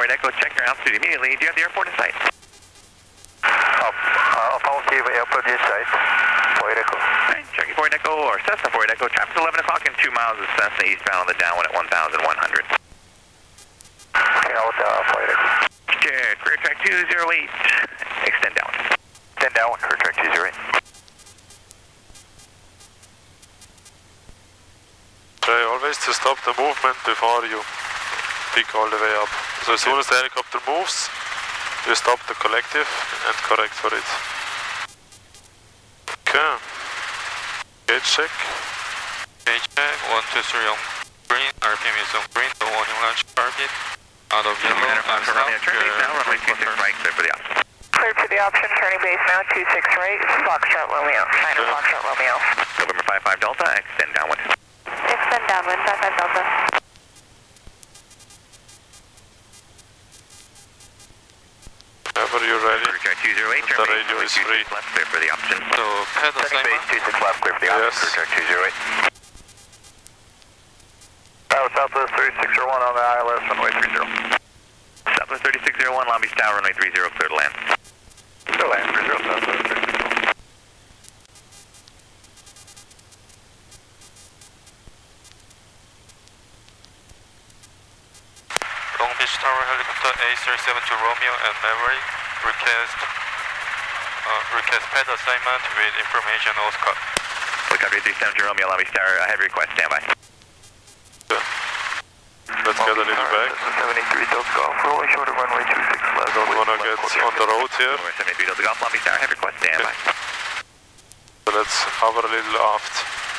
Void Echo, check your altitude immediately. Do you have the airport in sight? Apollo Kiva, airport in sight. Void Echo. Alright, check your Void Echo or Cessna Void Echo. Traffic 11 o'clock and 2 miles of Cessna eastbound on the downwind at 1,100. Okay, I'll Void Echo. Check, career track 208. Extend downwind. Extend downwind, career track 208. Try always to stop the movement before you pick all the way up. So as soon as the helicopter moves, you stop the collective and correct for it. Okay. Gauge check. Gauge check, 123 on green, RPM is on green, no warning launch target. Out of yellow, I'm south, now runway 26 right, clear for the option. Clear to the option, turning base now, 26 right, Foxtrot Romeo, 9 Foxtrot Romeo. November 55 Delta, extend downwind. Extend downwind, 55 Delta. Whenever you're ready, Career track 208, the radio is free. left, clear for the option. So, pad Turning assignment. base 26 left, clear for the option. Yes. Career track 208. Southwest 3601 on the ILS, runway 30. Southwest 3601, Long Beach Tower, runway 30, clear to land. Clear to land, 30, Southwest 3601. Long Beach Tower helicopter A372 Romeo and Maverick request pad assignment with information Oscar. Helicopter 372 Romeo, Long Beach Tower, heavy request, standby. Let's get a little back. 73 Delta Golf, rolling short of runway 26 left. Don't want to get on the road here. Over 73 Delta Golf, Long Beach Tower, heavy request, standby. So let's hover a little aft.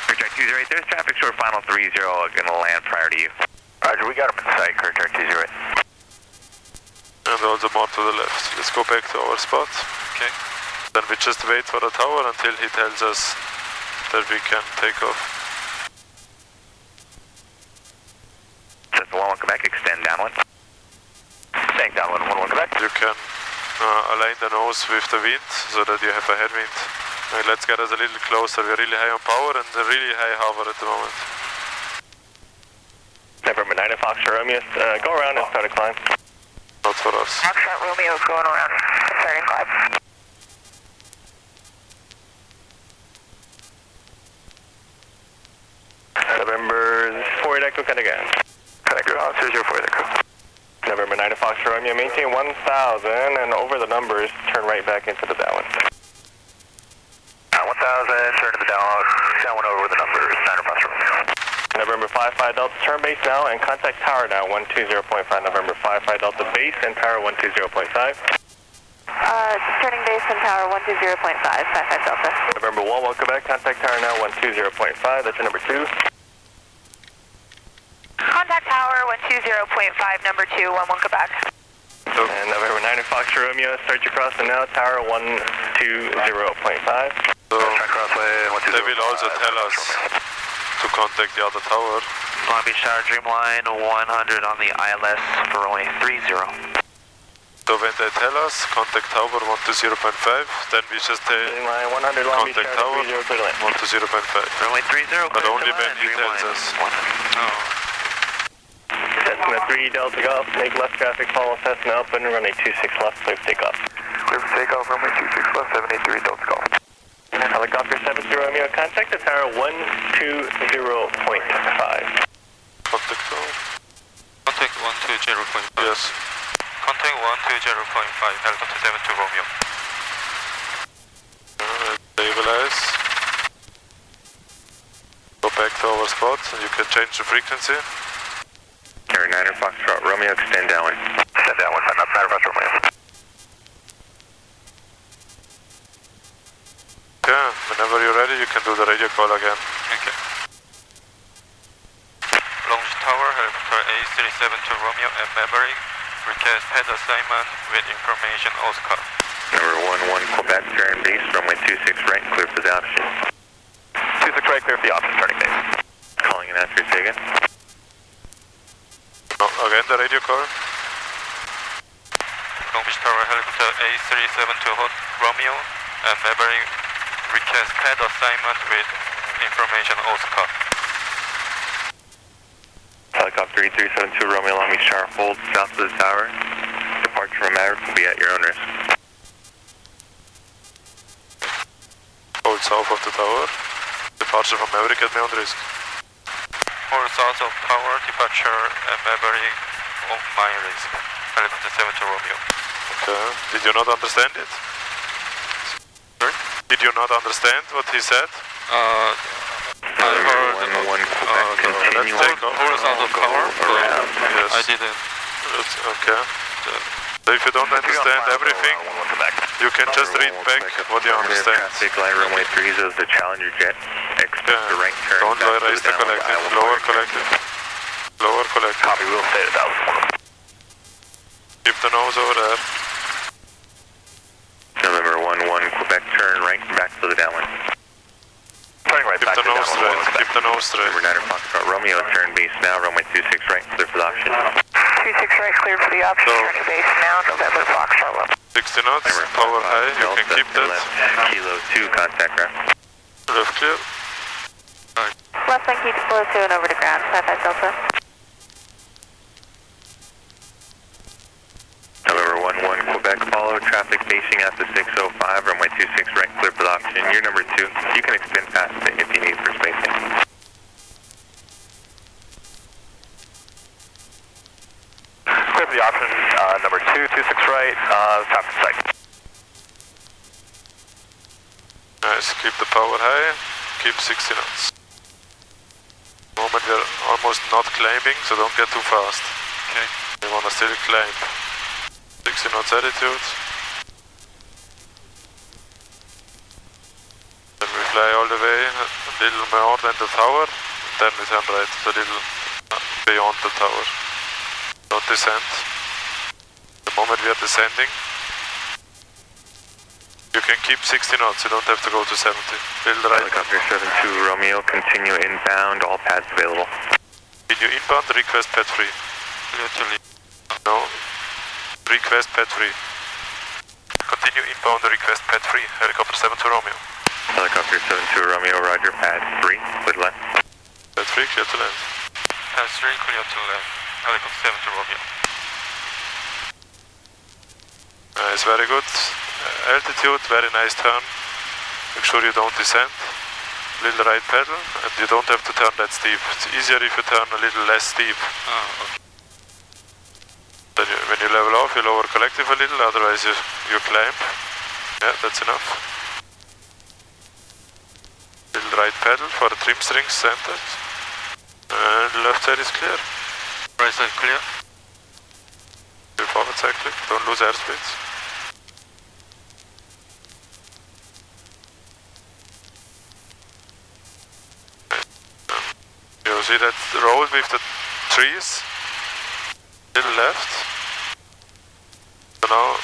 Career track 208, there's traffic short final 30, gonna land prior to you. Roger, we got him in sight, career track 208. And also more to the left. Let's go back to our spot. Okay. Then we just wait for the tower until he tells us that we can take off. Cessna 11 Quebec, extend downwind. Staying downwind, 11 Quebec. You can align the nose with the wind so that you have a headwind. Right, let's get us a little closer. We're really high on power and a really high hover at the moment. November 9 Foxtrot Romeo, go around and start a climb. Not for us. Foxtrot Romeo is going around, starting climb. November 4 Echo, Connect again. Connect, here's your 4 Echo. November 9 Foxtrot Romeo, maintain 1,000 and over the numbers, turn right back into the downwind. 1,000, turn to the downwind over the numbers, 9 Foxtrot Romeo. November 55 Delta, turn base now and contact tower now, 120.5, November 55 Delta, base and tower 120.5. Turning base and tower 120.5, 55 Delta. November 11 Quebec, contact tower now, 120.5, that's your number 2. Contact tower 120.5, number 2, 11 Quebec. And November 9 Foxtrot Romeo, start your crossing now, tower 120.5. So they will also tell us to contact the other tower. Long Beach Tower, Dreamline 100 on the ILS for only 30. So when they tell us contact tower 120.5, then we just say Dreamline 100 Long Beach contact Tower tower 30, clear to land. 120.5. Runway 30, But only when he tells us. Cessna 3 Delta Golf, make left traffic, follow Cessna up and runway 26 left, clear for takeoff. Clear for takeoff, runway 26 left, 783 Delta Golf. Helicopter 70 Romeo, contact the tower 120.5. Contact tower? Contact 120.5. Yes. Contact 120.5, helicopter 72 Romeo. Stabilize. Go back to our spot and you can change the frequency. Carrier 9 Foxtrot Romeo, extend downwind. Extend downwind, 9 Foxtrot Romeo. Okay, whenever you're ready you can do the radio call again. Okay. Long Beach Tower, helicopter A372 Romeo and Maverick request pad assignment with information Oscar. Number 11 Quebec, turn base, runway 26 right, clear for the option. 26 right, clear for the option, turning base. Calling in after again. Again the radio call. Long Beach Tower, helicopter A372 Romeo and Maverick request pad assignment with information Oscar. Helicopter 372 Romeo, Long Beach Tower, hold south of the tower. that will be at your own risk. Hold south of the tower. Departure from Maverick at my own risk. Or south of tower, departure Maverick on my risk. Helicopter 72 Romeo. Okay. Did you not understand it? Sorry? Did you not understand what he said? I heard Continue horizontal tower, but Yes. I didn't. Okay. So if you don't understand everything, you can just read back what you understand. Traffic light runway 30 is the Challenger jet. Expect the right turn. Don't back to raise the downwind collective. Iowa Lower fire. collective. Lower collective. Copy, we'll stay at 1,000. Keep the nose over there. November 11 Quebec turn right back to the downwind. Turning right Keep back the to nose straight. downwind. Keep the nose straight. November 9 Foxtrot Romeo turn base now runway 26 right clear for the option. 26 right, cleared for the option, So- turning base now, November Foxtrot Romeo. 60 knots. Power high. You can keep that. Left Kilo 2 contact ground. Left clear. Left one keeps below 2 and over to ground, 55 Delta. November 11 Quebec follow traffic basing at the 605 runway 26 right clear for the option. You're number 2. You can extend past it if you need for spacing. Clear for the option, number 2, 26 right, traffic sight. Nice. Keep the power high. Keep 60 knots. Moment we're almost not climbing, so don't get too fast. Okay. You wanna still climb. 60 knots altitude. Then we fly all the way a little more than the tower. Then we turn right a little beyond the tower. Don't descend. The moment we are descending, you can keep 60 knots. You don't have to go to 70. Build right. Helicopter 72 Romeo, continue inbound, all pads available. Continue inbound, request pad free. Literally. No. Request pad free. Continue inbound, request pad free. Helicopter 72 Romeo. Helicopter 72 Romeo, roger, pad 3, clear to land. Pad free, clear to land. Pass 3, clear to left. Helicopter 72 Romeo. Nice, very good. Altitude, very nice turn. Make sure you don't descend. Little right pedal, and you don't have to turn that steep. It's easier if you turn a little less steep. Okay. Then when you level off, you lower collective a little, otherwise you climb. Yeah, that's enough. Little right pedal for the trim strings centered. And left side is clear. Right side clear. Your forward cycling, don't lose airspeed. You see that road with the trees? Little left. So now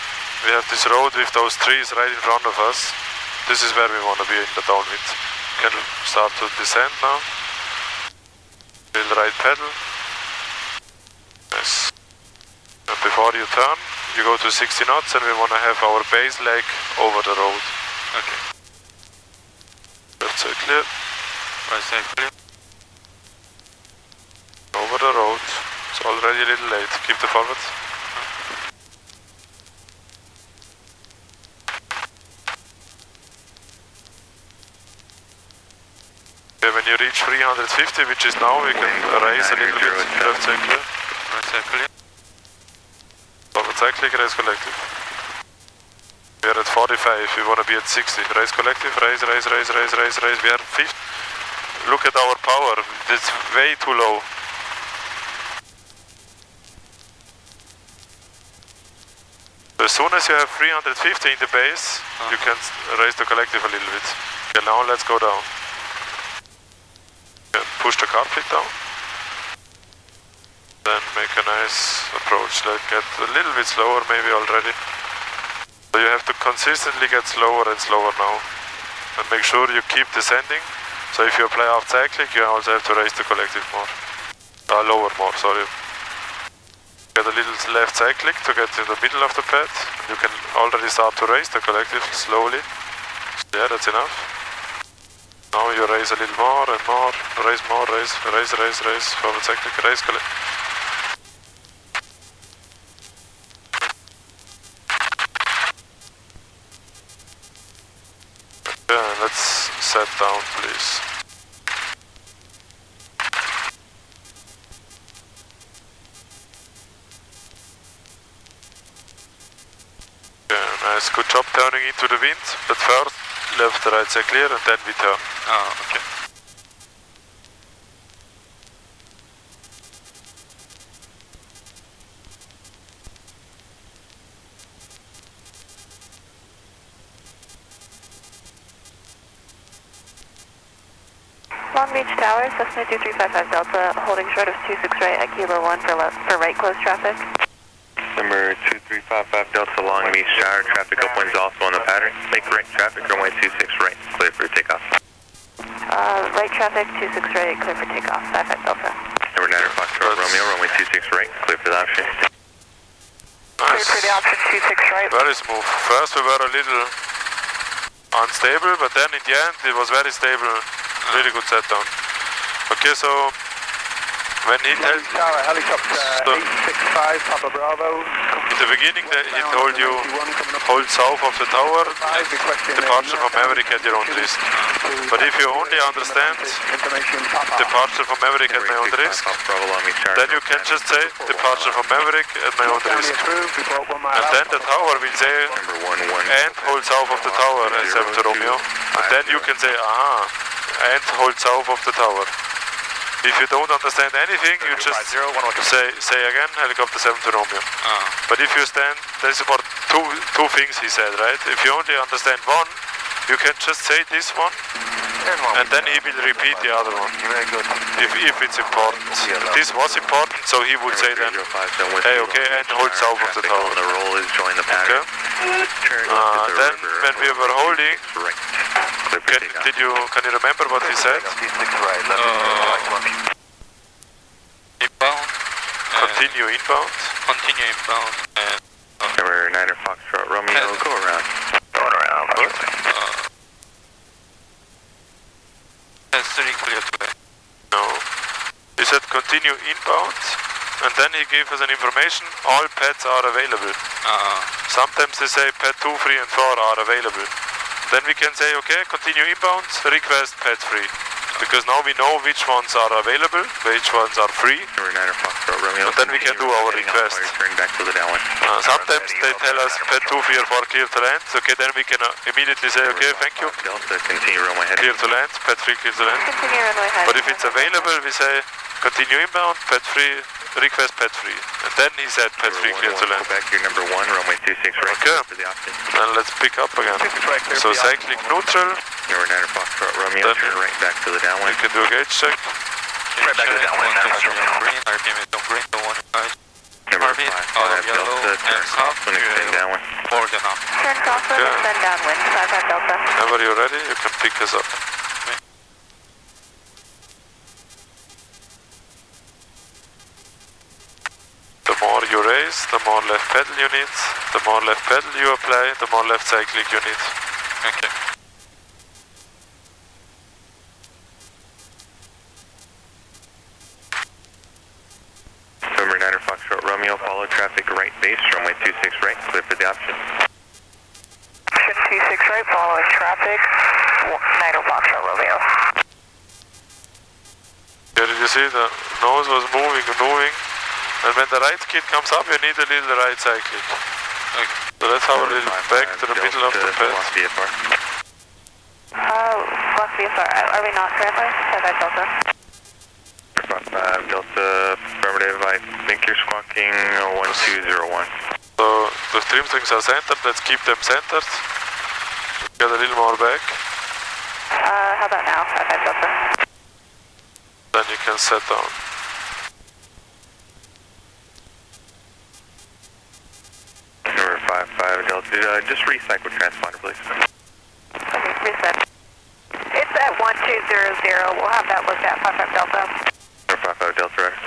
we have this road with those trees right in front of us. This is where we want to be in the downwind. Can start to descend now. Little right pedal. Yes. And before you turn, you go to 60 knots and we want to have our base leg over the road. Okay. Left side clear. Right side clear. Over the road. It's already a little late. Keep the forward. Okay, when you reach 350, which is now, we can raise a little bit. Left side clear. Right side clear. Forward cycling, raise collective. We are at 45, we want to be at 60. Raise collective, raise. We are 50. Look at our power, it's way too low. As soon as you have 350 in the base, you can raise the collective a little bit. Okay, now let's go down. You can push the car fleet down. Then make a nice approach, like get a little bit slower maybe already. So you have to consistently get slower and slower now. And make sure you keep descending. So if you apply aft cyclic, you also have to raise the collective more. Lower more, sorry. Get a little left cyclic to get in the middle of the pad. You can already start to raise the collective slowly. Yeah, that's enough. Now you raise a little more and more. Raise more, raise. Forward cyclic, raise collective. set down, please. Yeah, nice, good job turning into the wind, but first left, right side clear and then we turn. Oh, okay. Long Beach Tower, Cessna 2355 Delta, holding short of 26 right at Kilo 1 for right close traffic. Number 2355 Delta Long Beach Tower, traffic upwind's also on the pattern. Make right traffic, runway 26 right, clear for takeoff. Right traffic, 26 right, clear for takeoff, 55 Delta. Number 9 Foxtrot Romeo, runway 26 right, clear for the option. Clear for the option 26 right. Very smooth. First we were a little unstable, but then in the end it was very stable. Really good set down. Okay, so when he tells Tower, helicopter 865 Papa Bravo. in the beginning he told you hold south of the tower, departure from Maverick at your own risk. But if you only understand departure from Maverick at my own risk, then you can just say departure from Maverick at my own risk. And then the tower will say and hold south of the tower at 7 Romeo. And then you can say aha, and hold south of the tower. If you don't understand anything, you just say again, helicopter 7 Romeo. But if you stand, there's about two things he said, right? If you only understand one, you can just say this one, and then he will repeat the other one, if it's important. This was important, so he would say then, hey, okay, and hold south of the tower. Okay? Then when we were holding, can you remember what he said? Inbound. Continue inbound. Continue inbound. Number 9 Foxtrot Romeo, go around. Going around. That's 3 clear to land. No. He said continue inbound, and then he gave us an information, all pads are available. Sometimes they say pad 2, 3 and 4 are available. Then we can say, okay, continue inbound, request pad 3. Because now we know which ones are available, which ones are free. And then we can do our request. Sometimes they tell us pad 2, 3 or 4 clear to land. Okay, then we can immediately say, okay, thank you. Clear to land, pad 3 clear to land. But if it's available, we say continue inbound, pad 3, request pad 3. And then he said pad 3 clear to land. Back here, number 1, runway 26 right. Okay, then let's pick up again. So cyclic neutral. Number 9 Foxtrot Romeo, turn right back to the downwind. You can do a gauge check. Right back to the downwind. Green, RPM is on green, don't want to guide. Number Orbit, 5 out of yellow, Delta, and turn south, southwind, extend downwind. forward and up. Turn southward, Okay. extend downwind, 55 Delta. Whenever you're ready, you can pick us up. The more you raise, the more left pedal you need. The more left pedal you apply, the more left cyclic you need. Okay. Number 9 Foxtrot Romeo, follow traffic right base, runway 26 right, clear for the option. Option 26 right, following traffic, 9 Foxtrot Romeo. Yeah, did you see the nose was moving and moving? And when the right skid comes up, you need a little right cyclic. Okay. So let's have a little back to the middle of the pad. Lost VFR, are we not currently? 55 Delta. 5 Delta, affirmative, I think you're squawking 1201. So the stream strings are centered, let's keep them centered. Get a little more back. How about now? 55 Delta. Then you can set down. Number 5 Delta, just recycle transponder, please. Okay, reset. It's at 1200. We'll have that looked at, 55 Delta. Number 5 Delta, ready.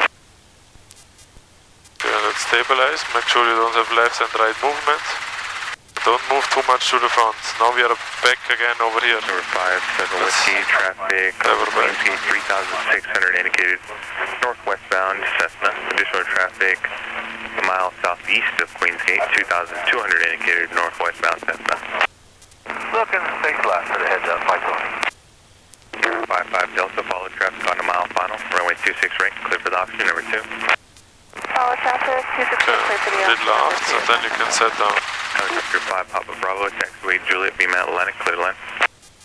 Okay, let's stabilize. Make sure you don't have left and right movement. Don't move too much to the front. Now we are back again over here. Number 5 Whiskey, traffic, Queensgate 3600 indicated northwestbound Cessna. Additional traffic a mile southeast of Queensgate, 2200 indicated northwestbound Cessna. Looking, thanks a lot for the heads up, Michael. 55 Delta, follow traffic on a mile final, runway 26 right, clear for the option number 2. Follow traffic, 26 Okay, clear for the little aft, and then you can set down. Helicopter 5 Papa Bravo, taxiway Juliet, beam Atlantic, clear to land.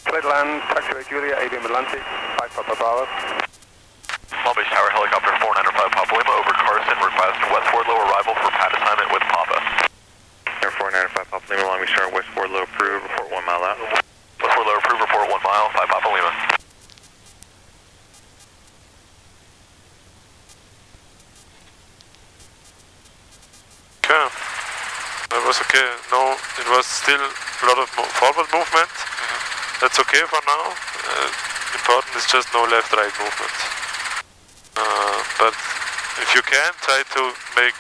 Clear to land, taxiway Julia, ABM Atlantic, 5 Papa Bravo. Long Beach Tower, helicopter 495 Papa Lima over Carson, request Westward low arrival for pad assignment with Papa. Air 495 Papa Lima, Long Beach Tower, Westward low approved, report 1 mile out. Westward low approved, report 1 mile, 5 Papa Lima. Okay, that was okay. No, it was still a lot of forward movement. That's okay for now. Important is just no left-right movement. But if you can, try to make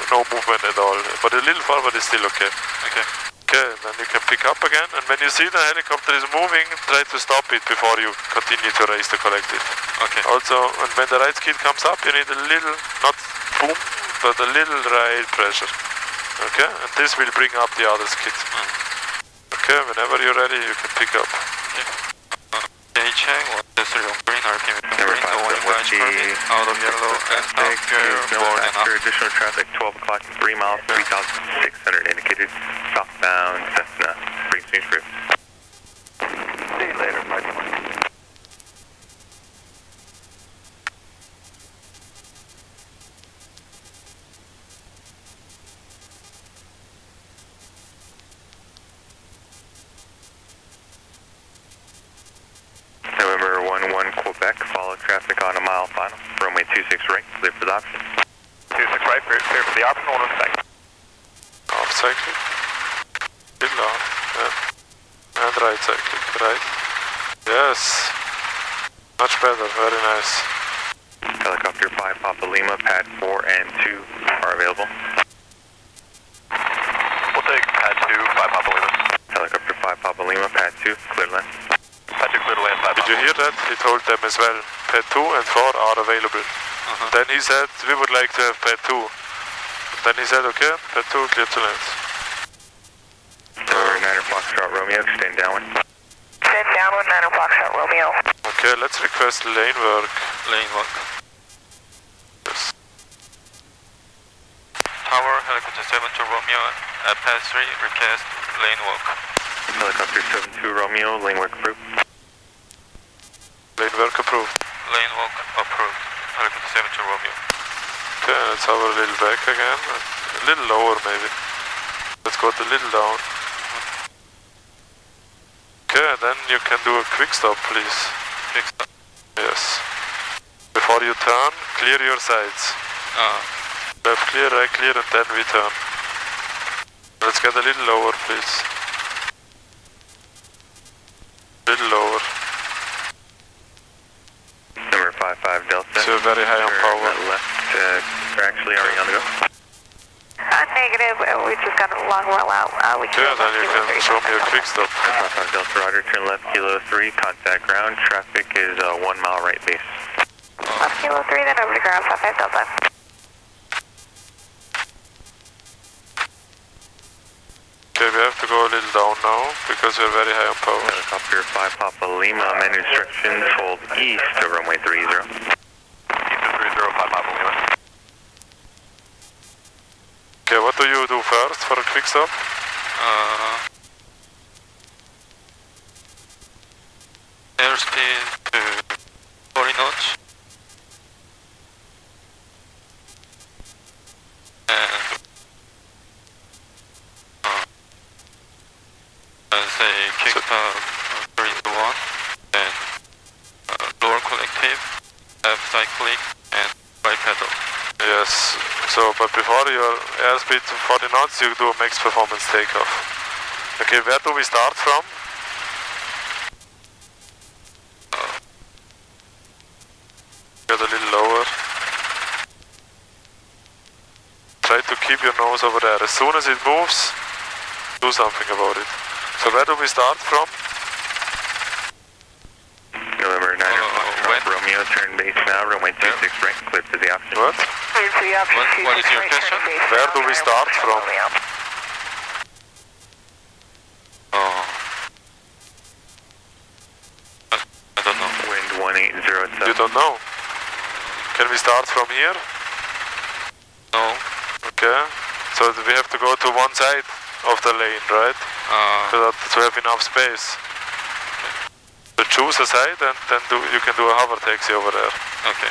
no movement at all. But a little forward is still okay. Okay. Okay, then you can pick up again. And when you see the helicopter is moving, try to stop it before you continue to raise the collective. Okay. Also, and when the right skid comes up, you need a little, not boom, but a little right pressure. Okay, and this will bring up the other skid. Okay, whenever you're ready, you can pick up. Okay, check. What is the green RPM? Number Green, 5, the one Whiskey, out of yellow and traffic, after no board and after up. additional traffic, 12 o'clock, 3 miles, 3,600 indicated, southbound Cessna, Green Street Route. See you later, Mike. November 11 Quebec, follow traffic on a mile final, runway 26 right, clear for the option. 26 right, clear for the option, 1 second. Off cyclic. Little off. Yeah. And right cyclic, right. Yes. Much better, very nice. Helicopter 5 Papa Lima, pad 4 and 2 are available. We'll take pad 2, 5 Papa Lima. Helicopter 5 Papa Lima, pad 2, clear to land. Pad 2 clear to land, 5 Did you hear that? He told them as well, pad 2 and 4 are available. Then he said, we would like to have pad 2. Then he said, okay, pad 2 clear to land. November 9 Foxtrot Romeo, extend downwind. Extend downwind, 9 Foxtrot Romeo. Okay, let's request lane work. Lane walk. Yes. Tower, helicopter 7 to Romeo at pass 3, request lane walk. Helicopter 72 Romeo, lane work approved. Lane work approved. Lane walk approved. Helicopter 7 to Romeo. Okay, let's have a little back again. A little lower maybe. Let's go a little down. Okay, then you can do a quick stop, please. Quick stop. Yes. Before you turn, clear your sides. Left clear, right clear, and then we turn. Let's get a little lower, please. Little lower. Number 55 Delta. So you're very high on power. Left, we're actually already on the go. Negative, we just got a long roll out. We Okay, then you can show me a quick stop. 55 Delta, roger, turn left, Kilo 3, contact ground. Traffic is 1 mile right base. Left Kilo 3, then over to ground, 55 Delta. Okay, we have to go a little down now, because we're very high on power. Helicopter 5 Papa Lima, main instructions, hold east to runway 30. East of 30, 5 Papa Lima. Okay, what do you do first for a quick stop? Airspeed to 40 knots. And say kickstart 3 to 1. And lower collective, F cyclic, and right pedal. Yes, so, but before your airspeed to 40 knots, you do a max performance takeoff. Okay, where do we start from? Get a little lower. Try to keep your nose over there. As soon as it moves, do something about it. So where do we start from? November 9 Romeo, turn base now, runway 26 right, clear to the option. What? Clear to the option, What is 26 your right, question? turn base Where now, do we 9 start Foxtrot from? Romeo. I don't know. we start from here? No. Okay. So we have to go to one side of the lane, right? To have enough space. So choose a side and then you can do a hover taxi over there. Okay.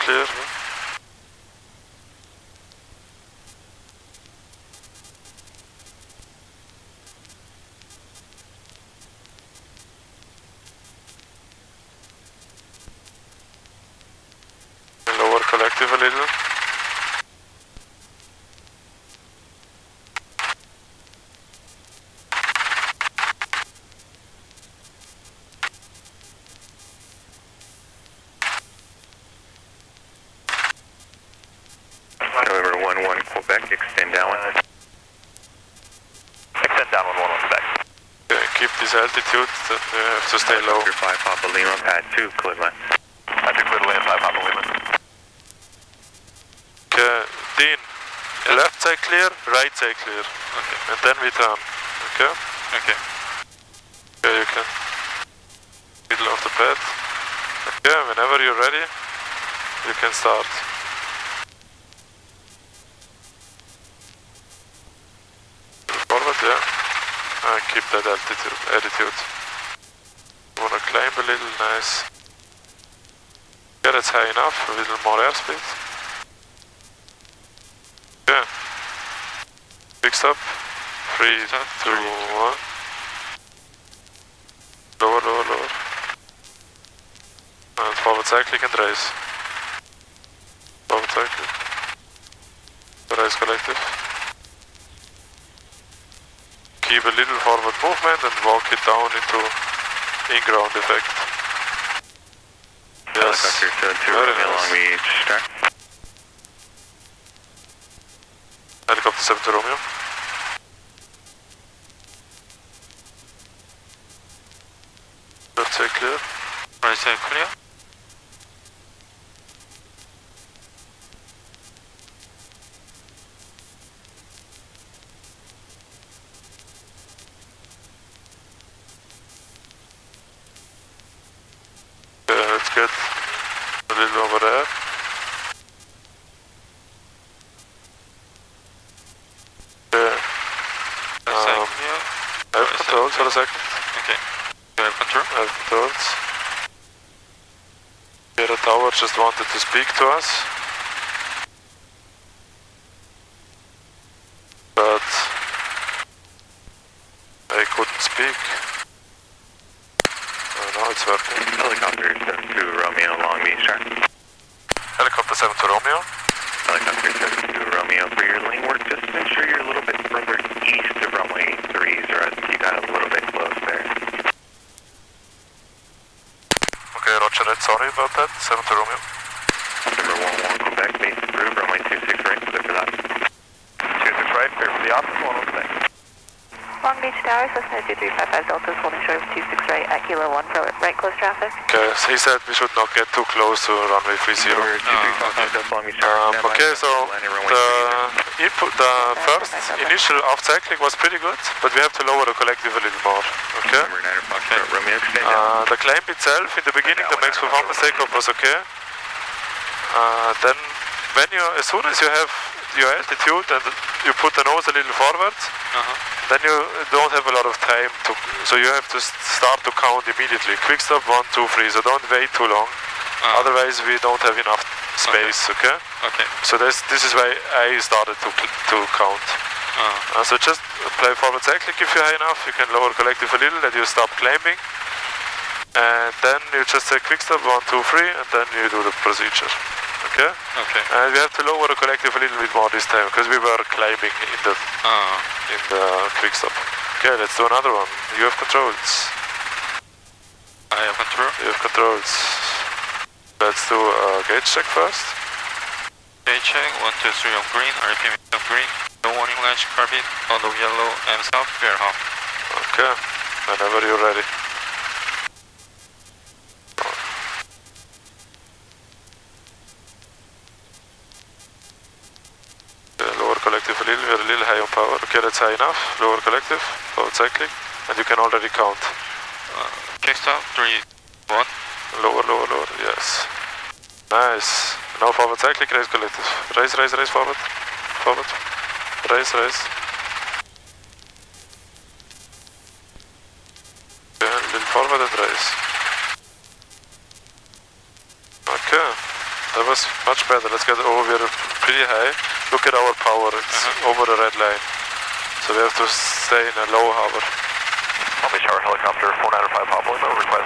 Clear. Lower collective a little. November 11 Quebec, extend downwind. Extend downwind 11 Quebec. Okay, keep this altitude, then you have to stay low. 5 Papa Lima, pad 2, clear line. Pad 2 clear to land, 5 Papa Lima. Okay, Dean, left side clear, right side clear. Okay. And then we turn, okay? Okay. Okay, you can middle of the pad. Okay, whenever you're ready, you can start. Forward, yeah. And keep that attitude. Wanna climb a little, nice. Yeah, that's high enough, a little more airspeed. Yeah. Big stop. 3, 2, 1. Lower, lower, lower. And forward cycling and race. Forward cycling. Race collective. Keep a little forward movement and walk it down into in-ground effect. Yes. Helicopter 72, Very Romeo Long nice. Beach, start. Helicopter 72 Romeo. Left side clear. Right side clear. Let's get a little over there. Right side clear. I have controls for a second. Okay. You have control? I have controls. Here the tower just wanted to speak to us. But I couldn't speak. Now it's working. Helicopter 72, Romeo Long Beach, start. Helicopter 72 Romeo. Helicopter 72, Romeo, for your lane work, just make sure you're a little bit further east of runway 3s, or I think you got a little bit close there. Okay, roger that. Sorry about that. 72 Romeo. Number 11 Quebec, base approved, runway 26 right, clear for that. 26 right, clear for the option, 11 Quebec. Long Beach Tower, Cessna 2355 Delta is holding short of 26 right at Kilo 1 for right close traffic. Okay, so he said we should not get too close to runway 30. Number 2355 Delta Long Beach Tower, stand by. Okay, so Landing runway 30. the first initial aft cycling was pretty good, but we have to lower the collective a little more. Okay? Number 9 Foxtrot, Romeo, extend down. The climb itself in the beginning, the max performance takeoff was okay. Then when as soon as you have your altitude and you put the nose a little forward, then you don't have a lot of time to, so you have to start to count immediately. Quick stop 1, 2, 3, so don't wait too long. Otherwise we don't have enough space, okay? Okay. So this is why I started to count. So just play forward cycling if you're high enough, you can lower collective a little, and you stop climbing. And then you just say quick stop 1, 2, 3, and then you do the procedure. Okay? Okay. And we have to lower the collective a little bit more this time, because we were climbing in the quick stop. Okay, let's do another one. You have controls. I have control. You have controls. Let's do a gauge check first. Gauge check, 123 on green, RPM on green. No warning latch, carbide, on the yellow, M south, clear half. Okay, whenever you're ready. Okay, that's high enough. Lower collective, forward cycling, and you can already count. Kick stop, 3, 1. Lower, lower, lower, yes. Nice. Now forward cycling, raise collective. Raise, raise, raise, forward. Forward. Raise, raise. Okay, a little forward and raise. Okay, that was much better. Let's get over. We're pretty high. Look at our power. It's over the red line. So we have to stay in a low hover. Palm Beach Tower helicopter 495 Papa Lima, request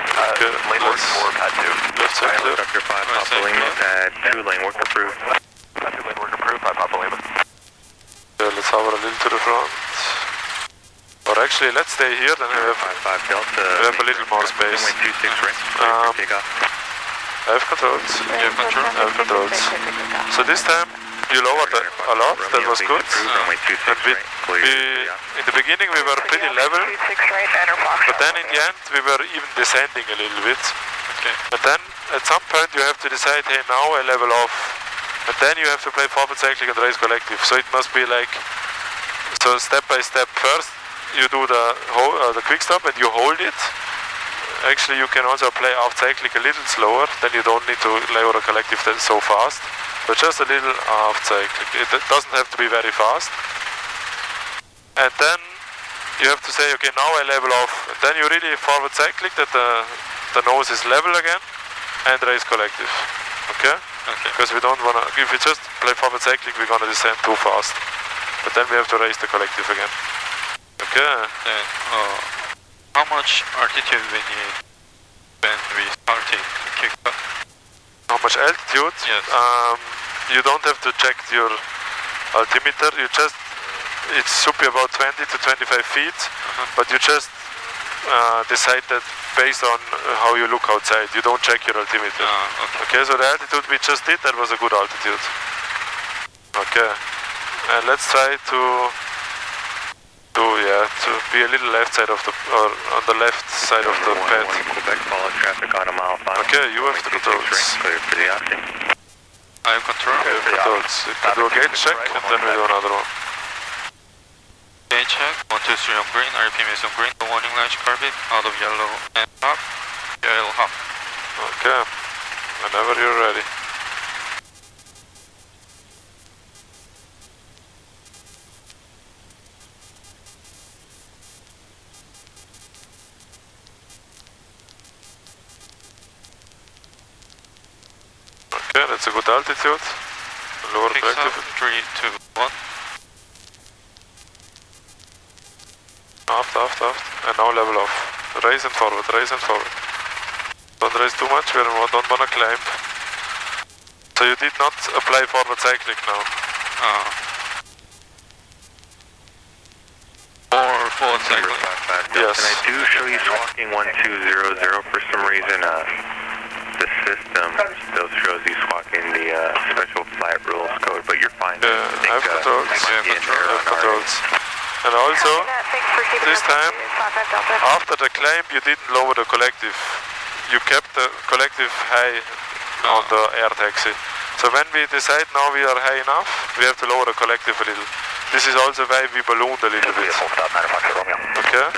lane work for pad 2. Left side clear. Helicopter 5 Papa Lima, pad 2 lane work approved. Pad 2 lane work approved by Papa Lima. Yeah, let's hover a little to the front. Or actually, let's stay here, then we have a little more space. I have controls. You have control? I have controls. So this time you lowered a lot, that was good. And in the beginning we were pretty level, but then in the end we were even descending a little bit. Okay. And then at some point you have to decide, hey, now I level off. And then you have to play forward cycling and race collective. So it must be like, so step by step. First you do the quick stop and you hold it. Actually, you can also play aft cycling a little slower, then you don't need to lower a collective so fast. But just a little aft cycling. It doesn't have to be very fast. And then you have to say, okay, now I level off. And then you really forward cycling that the nose is level again and raise collective. Okay? Okay. Because we don't wanna, if we just play forward cycling, we're gonna descend too fast. But then we have to raise the collective again. Okay? Then, how much altitude we need when we starting to kick up? How much altitude? Yes. You don't have to check your altimeter. You just, it should be about 20 to 25 feet, but you just decide that based on how you look outside. You don't check your altimeter. Okay, so the altitude we just did, that was a good altitude. Okay, and let's try to be a little left side of the, or on the left side of the pad. Okay, you have the controls. I have control. Okay, you have controls. You can do a gauge check and then we do another one. Gauge check, 123 on green, RPM is on green, the warning light carbon, out of yellow and up, yellow hop. Okay, whenever you're ready. Okay, that's a good altitude. Lower collective. 3, 2, 1. Aft, aft, aft. And now level off. Raise and forward, raise and forward. Don't raise too much, we don't want to climb. So you did not apply forward cycling now. Or forward cycling. Yes. And I do show you squawking 1200 for some reason. The system still shows you squawking the special flight rules code, but you're fine. I have controls. I have controls. And also, this time, after the climb, you didn't lower the collective. You kept the collective high on the air taxi. So when we decide now we are high enough, we have to lower the collective a little. This is also why we ballooned a little bit. Okay?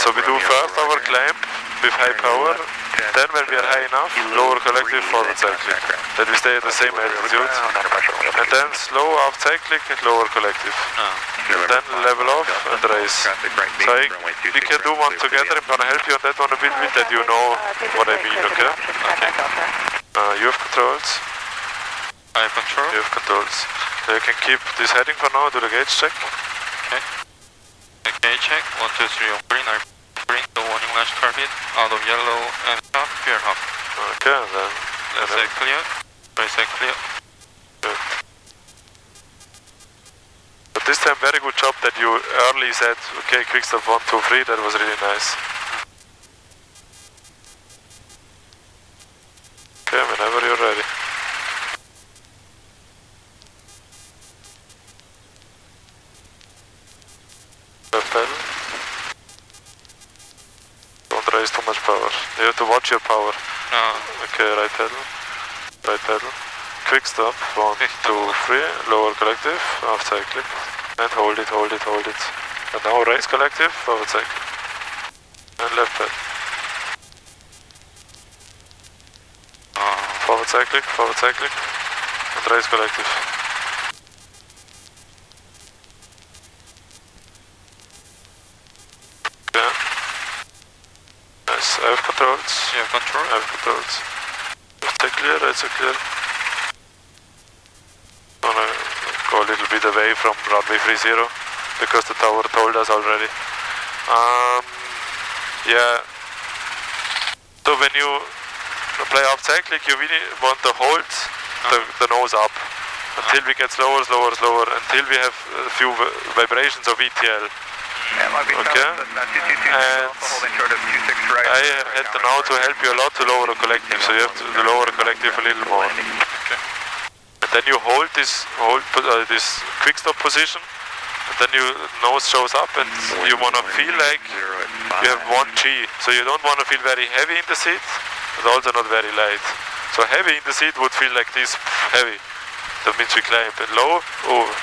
So we do first our climb with high power, then when we are high enough, lower collective forward cycling. Then we stay at the same altitude. And then slow aft cycling and lower collective. Then level off and raise. So we can do one together. I'm gonna help you on that one a bit, that you know what I mean, okay? You have controls. I have control. You have controls. So you can keep this heading for now, do the gauge check. Okay. The gauge check, 123 on green, I green, the warning lash carbon, out of yellow and up, clear hop. Okay, then. Let's say clear. Let's say clear. Good. But this time, very good job that you early said, okay, quick stop 1, 2, 3, that was really nice. Okay, whenever you're ready. Left pedal. Don't raise too much power. You have to watch your power. Okay, right pedal. Right pedal. Quick stop. 1, 2, 3. Lower collective. Aft cycling. And hold it, hold it, hold it. And now race collective, forward cycle. And left pad. Forward cyclic, and race collective. Yeah. Nice, I have controls. You have control? I have controls. Left side clear, right side clear. Wanna go a little bit away from runway 30 because the tower told us already. Yeah. So when you play up cyclic, you really want to hold the nose up until we get slower, until we have a few vibrations of ETL. Okay? And I had now to help you a lot to lower the collective, so you have to lower the collective a little more. Okay. And then you hold this quick stop position, and then your nose shows up, and you want to feel like you have 1G, so you don't want to feel very heavy in the seat, but also not very light. So heavy in the seat would feel like this, heavy. That means we climb. And low,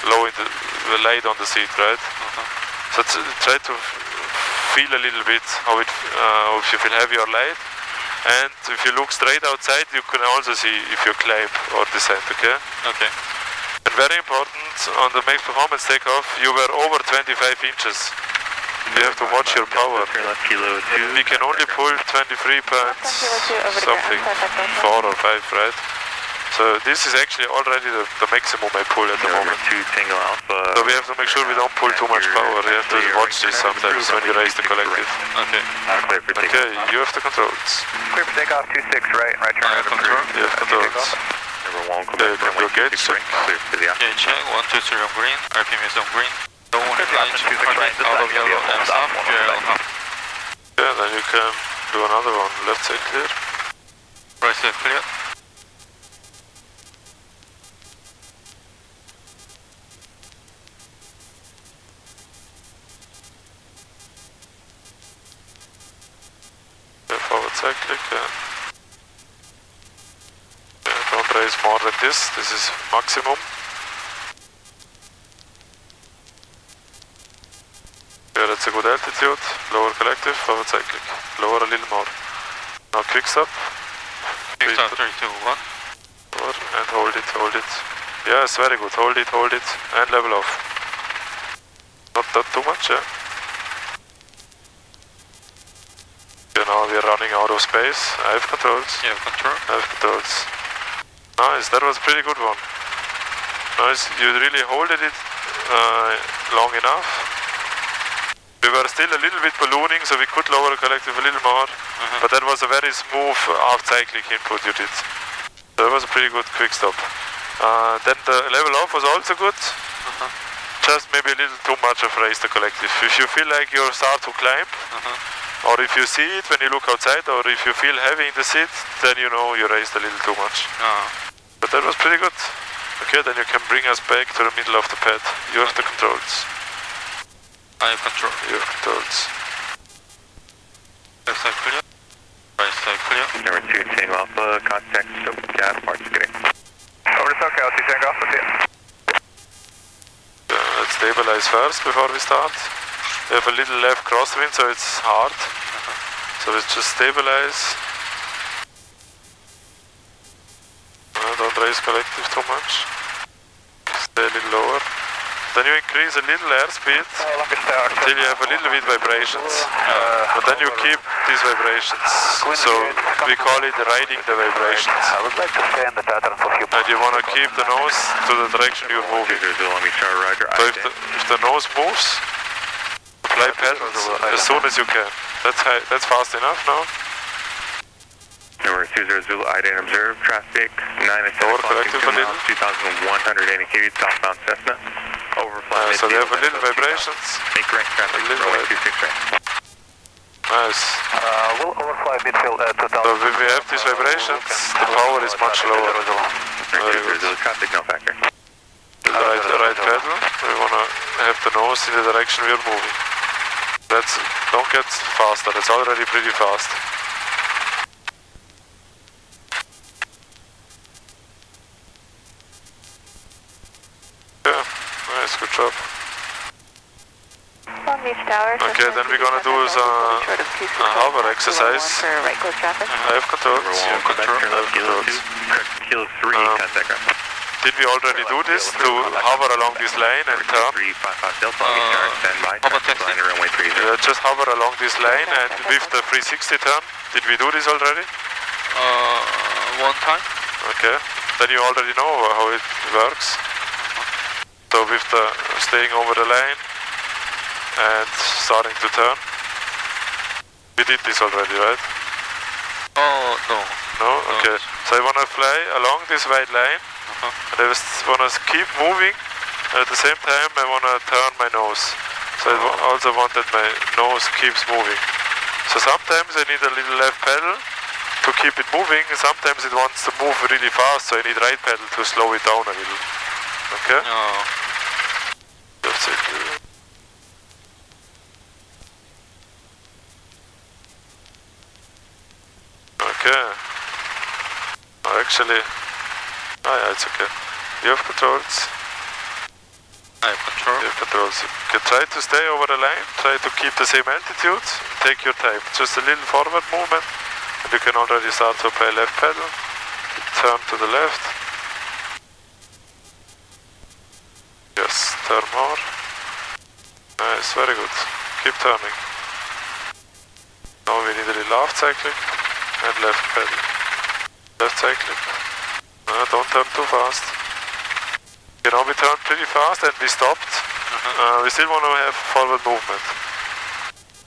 low in the light on the seat, right? So try to feel a little bit how if you feel heavy or light. And if you look straight outside, you can also see if you climb or descend, okay? Okay. And very important, on the max performance takeoff, you were over 25 inches. You have to watch your power. We can only pull 23 pounds, something, 4 or 5, right? So this is actually already the maximum I pull at the moment. So we have to make sure we don't pull too much power. You have to watch this sometimes when you raise the collective. Okay. Okay, you have the controls. Clear for takeoff 26 right turn out approved. You have controls. Okay, your gauge check. Okay, check. 123 on green. RPM is on green. Don't want to fly out of yellow and stop. Yeah, then you can do another one. Left side clear. Right side clear. Forward cyclic. Don't raise more than this. This is maximum. Yeah, that's a good altitude. Lower collective, forward cyclic. Lower a little more. Now quick stop. Quick stop 3, 2, 1. Lower and hold it, hold it. Yes, very good. Hold it, and level off. Not that too much, yeah. Okay, now we are running out of space. I have controls. You have control. I have controls. Nice, that was a pretty good one. Nice, you really holded it long enough. We were still a little bit ballooning, so we could lower the collective a little more. But that was a very smooth aft cyclic input you did. So that was a pretty good quick stop. Then the level off was also good. Just maybe a little too much of raise the collective. If you feel like you start to climb, or if you see it when you look outside, or if you feel heavy in the seat, then you know you raised a little too much. But that was pretty good. Okay, then you can bring us back to the middle of the pad. You have the controls. I have control. You have controls. Left side clear. Right side clear. Number 2, Tango Alpha, contact SOAP gas parts getting. Over to SoCal, 2 Tango Alpha, see ya. Let's stabilize first before we start. We have a little left crosswind, so it's hard. So let's just stabilize. Don't raise collective too much. Stay a little lower. Then you increase a little airspeed until you have a little bit vibrations. And then you keep these vibrations. So we call it riding the vibrations. And you want to keep the nose to the direction you're moving. So if the nose moves, apply pedals as soon as you can. That's fast enough now. Number 20 Zulu, IDA and observe traffic 9 at 10 o'clock, 2 miles, 2,100 indicated southbound Cessna. Overfly So they have a little vibrations. Incorrect traffic, runway 26 right. Nice. We'll overfly midfield at 2,000. So if we have these vibrations, the power is much lower. Very good. Zulu traffic, no factor. The right pedal, we want to have the nose in the direction we are moving. Don't get faster, that's already pretty fast. Yeah, nice, good job. Long Beach Tower. Okay, then we're gonna do is a hover exercise. For right close traffic. I have controls. Number 1, Control. Quebec, I have controls. Kilo 3, contact ground. Did we already do this to hover along this lane and turn? 355 Delta, Long Beach Tower, stand by, traffic line runway 30. Just hover along this lane and with the 360 turn. Did we do this already? One time. Okay, then you already know how it works. So with the staying over the lane and starting to turn. We did this already, right? Oh, no. No? Okay. So I want to fly along this white line. And I want to keep moving. And at the same time, I want to turn my nose. So I also want that my nose keeps moving. So sometimes I need a little left pedal to keep it moving. And sometimes it wants to move really fast. So I need right pedal to slow it down a little. Okay? No. That's it. Okay. Oh, actually, yeah, it's okay. You have controls. I have control. You have controls. Okay, try to stay over the line. Try to keep the same altitude. Take your time. Just a little forward movement. And you can already start to apply left pedal. Turn to the left. Yes, turn more. Nice, very good. Keep turning. Now we need a little left cycling and left pedal. Left cycling. Don't turn too fast. You know, we turned pretty fast and we stopped. We still want to have forward movement.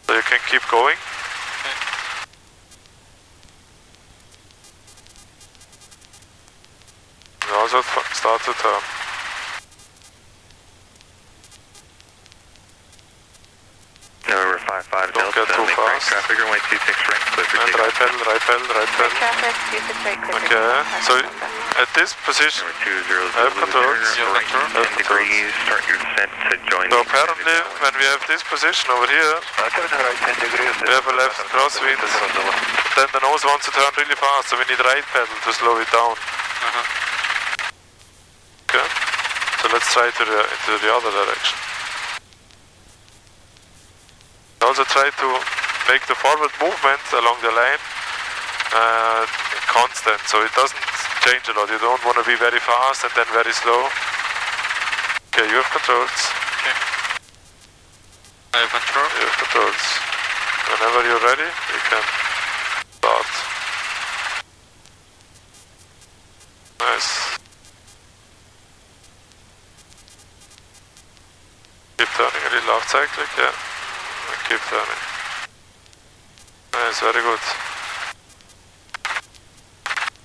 So you can keep going. And also start to turn. November 55 Don't Delta, get too make right fast. traffic, runway 26 right, clear for And takeoff. right pedal, right pedal, right pedal. Traffic, 26 right, clear. Okay, so at this position, Number 20 I have controls. You have control? I have 10 degrees, start your descent to join so the apparently when we have this position over here, we have a left crosswind, then the nose wants to turn really fast, so we need right pedal to slow it down. Okay, so let's try to the other direction. Also try to make the forward movement along the line constant, so it doesn't change a lot. You don't want to be very fast and then very slow. Okay, you have controls. Okay. I have control. You have controls. Whenever you're ready, you can start. Nice. Keep turning a little left cyclic, yeah. And keep turning. Nice, very good.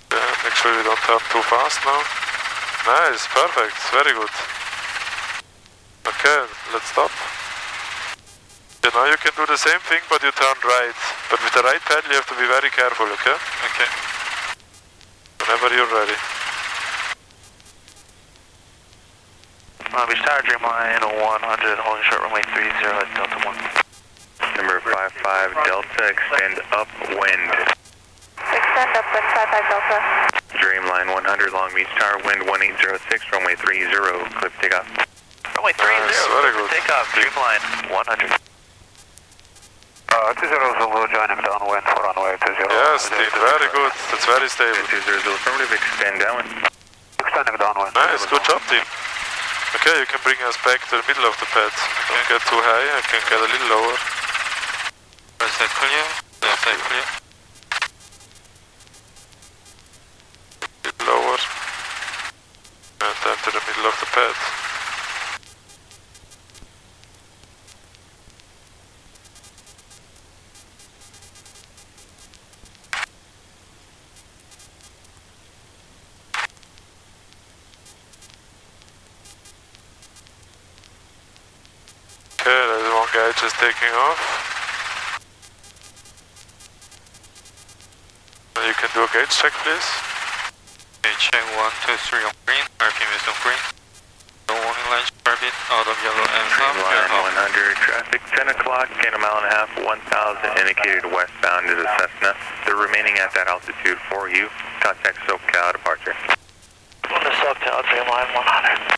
Yeah, make sure you don't turn too fast now. Nice, perfect, very good. Okay, let's stop. Yeah, now you can do the same thing, but you turn right. But with the right pedal, you have to be very careful, okay? Okay. Whenever you're ready. Long Beach Tower, Dreamline 100, holding short runway 30 at Delta 1. Number 55 Delta, extend upwind. Extend upwind, 55 Delta. Dreamline 100, Long Beach Tower, wind 1806, runway 30, clear for takeoff. Runway 30, Nice, very good. takeoff, Dreamline 100. 20 Zulu, joining downwind for runway 20. Yes, Dean, very good. That's very stable. 20 affirmative, extend downwind. Extending downwind. Nice, good job, Dean. Okay, you can bring us back to the middle of the pad. Don't get too high, I can get a little lower. Right side clear. Left side clear. A little lower. And then to the middle of the pad. Okay, there's one guy just taking off. You can do a gauge check, please. Okay, check 1, 2, 3 on green. RPM is on green. No warning lights, carbon out of yellow and half. Dreamline 100, traffic 10 o'clock and a mile and a half, 1,000 indicated westbound to the Cessna. They're remaining at that altitude for you. Contact SoCal departure. On the SoCal, Dreamline 100.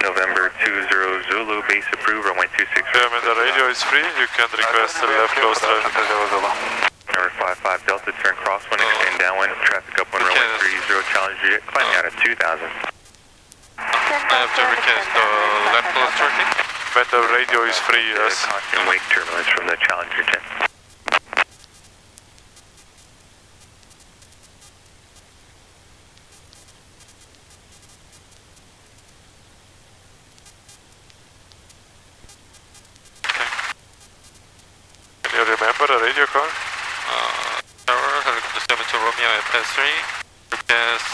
November 20 Zulu, base approved, runway 26 right. Yeah, when the radio is free, you can request the left close traffic. Number 55 Delta, turn crosswind, extend downwind, traffic upwind, runway 30, challenge jet, climbing out at 2000. I have to request the left close traffic. When the radio is free, yes. Constant wake turbulence from the Challenger jet. Can you remember the radio call? Tower, helicopter 72 Romeo at pass 3. Request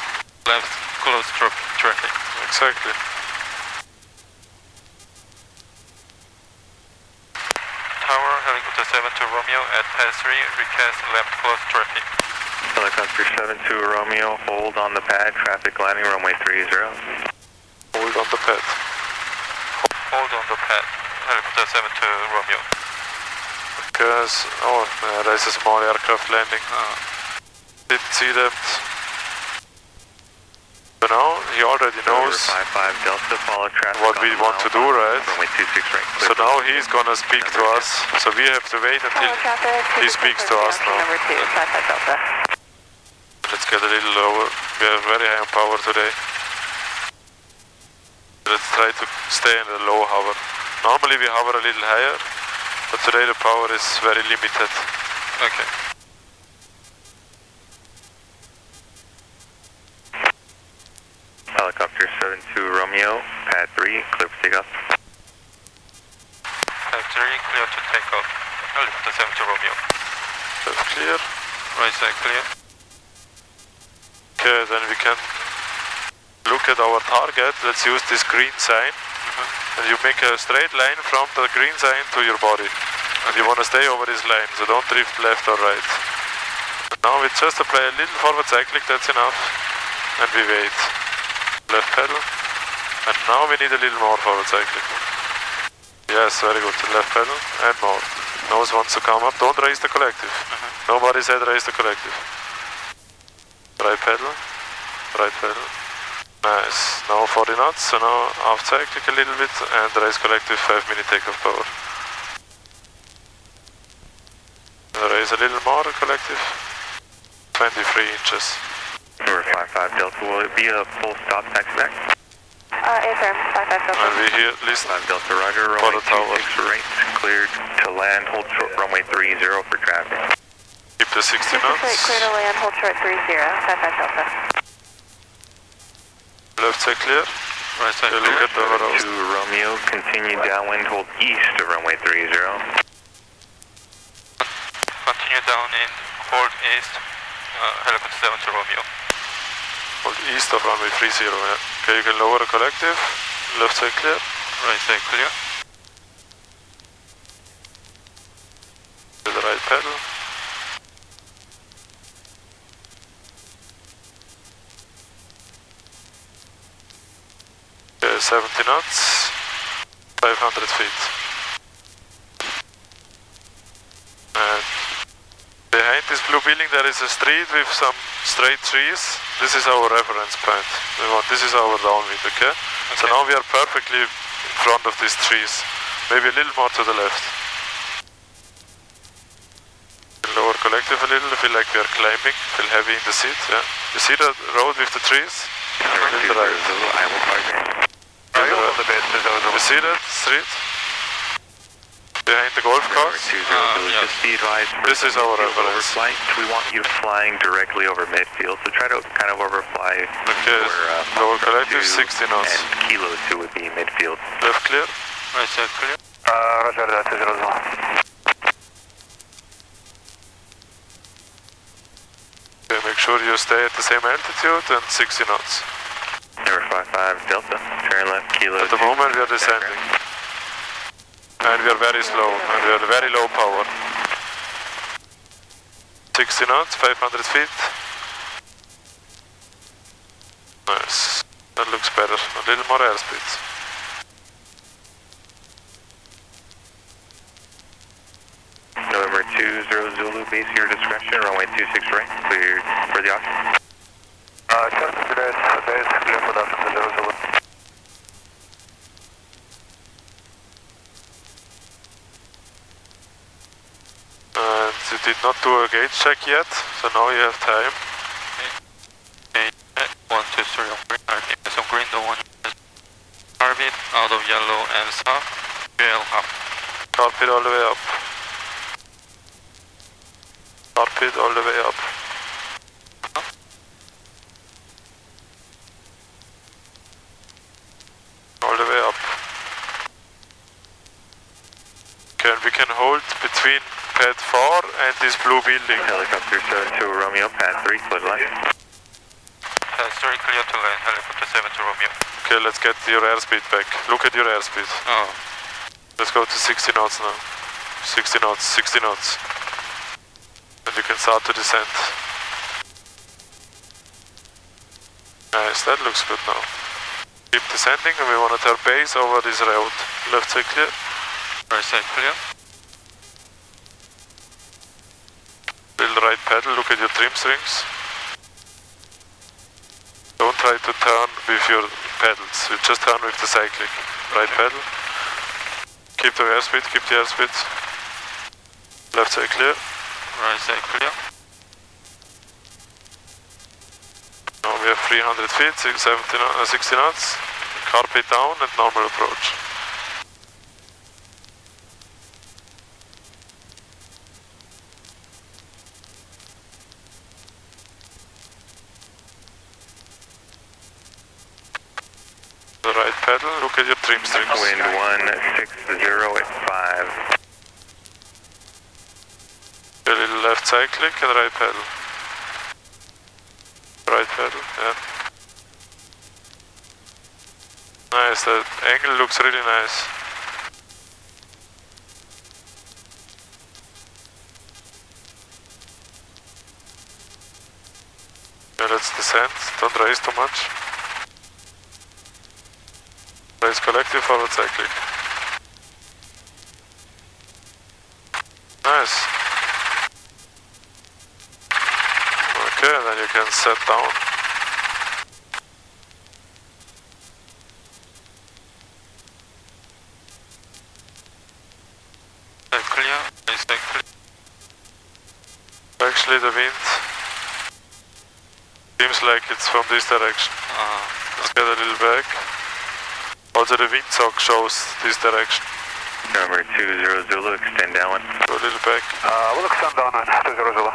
left close traffic. Exactly. Tower, helicopter 72 Romeo at pass 3. Request left close traffic. Helicopter 72 Romeo, hold on the pad, traffic landing, runway 30. Hold on the pad. Hold on the pad. Helicopter 72 Romeo. Because, there's a small aircraft landing. Didn't see that. So now he already knows 55 Delta, follow traffic what we want to do, right? runway 26 right. So now he's gonna speak to us. So we have to wait until he speaks to us now. Number 2, 55 Delta. Let's get a little lower. We are very high on power today. Let's try to stay in the low hover. Normally we hover a little higher, but today the power is very limited. Okay. Helicopter 72 Romeo, pad 3, clear for takeoff. Pad 3, clear to take off. Helicopter 72 Romeo. That's clear. Right side clear. Okay, then we can look at our target. Let's use this green sign. And you make a straight line from the green sign to your body. And you want to stay over this line, so don't drift left or right. Now we just apply a little forward cyclic, that's enough. And we wait. Left pedal. And now we need a little more forward cyclic. Yes, very good. Left pedal and more. Nose wants to come up. Don't raise the collective. Nobody said raise the collective. Right pedal. Right pedal. Nice. Now 40 knots, so now half cyclic a little bit and raise collective 5-minute takeoff power. Raise a little more collective. 23 inches. Number 55 Delta, will it be a full stop taxi back? Affirm, 55 Delta. And we here listen 5 Delta Roger, for runway the tower. 26 right, cleared to land, hold short, runway 30 for traffic. Keep the 60 Right, knots. clear to land, hold short 30, 55 Delta. Left side clear. Right side Look clear. at the horizon. 2 Romeo, continue downwind, hold east of runway 30. Continue down in hold east. Helicopter 72 Romeo. Hold east of runway 30, yeah. Okay, you can lower the collective. Left side clear. Right side clear. To the right pedal. Okay, 70 knots. 500 feet. And behind this blue building there is a street with some straight trees. This is our reference point. This is our downwind, okay? So now we are perfectly in front of these trees. Maybe a little more to the left. Lower collective a little, feel like we are climbing, feel heavy in the seat, yeah. You see the road with the trees? Number 2 the right. Zulu, I will target. You see that street? Behind the golf Number cars? 2 Zulu, yeah. just be advised, for This is our midfield reference. overflight, we want you flying directly over midfield, so try to kind of overfly Okay, where lower Foxtrot collective 2 60 knots. and Kilo 2 would be midfield. Left clear? Right side clear. Roger that, 00. Okay, make sure you stay at the same altitude and 60 knots. Number 55 Delta, turn left, Kilo At the 2. moment we are descending. And we are very slow, and we are very low power. 60 knots, 500 feet. Nice. That looks better. A little more airspeed. November 20 Zulu, base your discretion, runway 26 right, cleared for the option. Base, clear for that, 00. you did not do a gauge check yet, so now you have time. 123 on green, RP is on green, the one Carpet out of yellow and south, UL up. Carpet all the way up. Carpet all the way up. All the way up. Okay, we can hold between pad 4 and this blue building. Helicopter 72 Romeo, pad 3, clear to land. Pad 3 clear to land, helicopter 72 Romeo. Okay, let's get your airspeed back. Look at your airspeed. Oh. Let's go to 60 knots now. 60 knots, 60 knots. And you can start to descend. Nice, that looks good now. Keep descending and we want to turn base over this road. Left side clear. Right side clear. Build right pedal, look at your trim strings. Don't try to turn with your pedals, you just turn with the cyclic. Right pedal. Keep the airspeed, keep the airspeed. Left side clear. Right side clear. Now we have 300 feet, 60 knots. Carpet down and normal approach. The right pedal, look at your trim strings. Wind 160 at 5. A little left cyclic and right pedal. Right pedal, yeah. Nice, the angle looks really nice. Yeah, let's descend, don't raise too much. Raise collective, forward cyclic. Nice. Okay, then you can set down. Clear, right side clear. Actually the wind seems like it's from this direction. Let's get a little back. Also the windsock shows this direction. Number 20 Zulu, extend downwind. Go a little back. We'll extend downwind, 20 Zulu.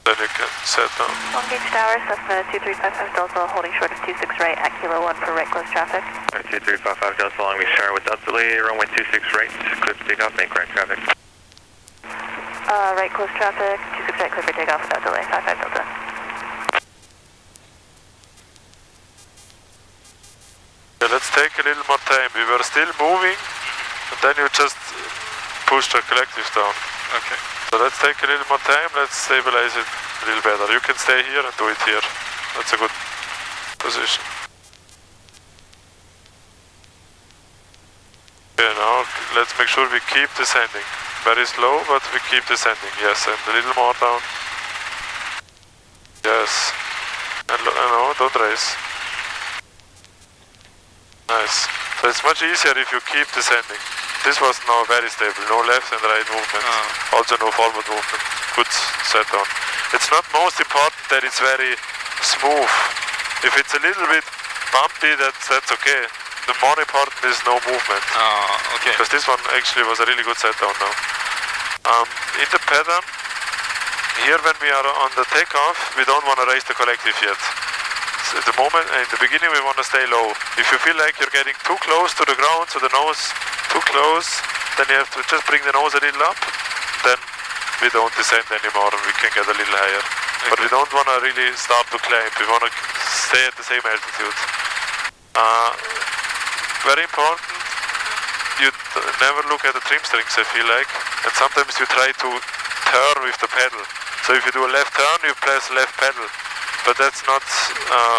Then you can set down. Long Beach Tower, Cessna 2355 Delta, holding short of 26 right at Kilo 1 for right close traffic. 2355 Delta, Long Beach Tower without delay, runway 26 right, clear for takeoff, make right traffic. Right close traffic, 26 right, clear for takeoff without delay, 55 Delta. Yeah, let's take a little more time. We were still moving, and then you just push the collective down. Okay. So let's take a little more time, let's stabilize it a little better. You can stay here and do it here. That's a good position. Okay, now let's make sure we keep descending. Very slow, but we keep descending. Yes, and a little more down. Yes. And no, don't raise. Nice. So it's much easier if you keep descending. This was now very stable, no left and right movement, also no forward movement. Good set down. It's not most important that it's very smooth. If it's a little bit bumpy, that's okay. The more important is no movement. Okay. Because this one actually was a really good set down now. In the pattern, here when we are on the takeoff, we don't want to raise the collective yet. At the moment, in the beginning, we want to stay low. If you feel like you're getting too close to the ground, so the nose too close, then you have to just bring the nose a little up. Then we don't descend anymore and we can get a little higher. Okay. But we don't want to really start to climb. We want to stay at the same altitude. Very important, you never look at the trim strings, I feel like. And sometimes you try to turn with the pedal. So if you do a left turn, you press left pedal. But that's not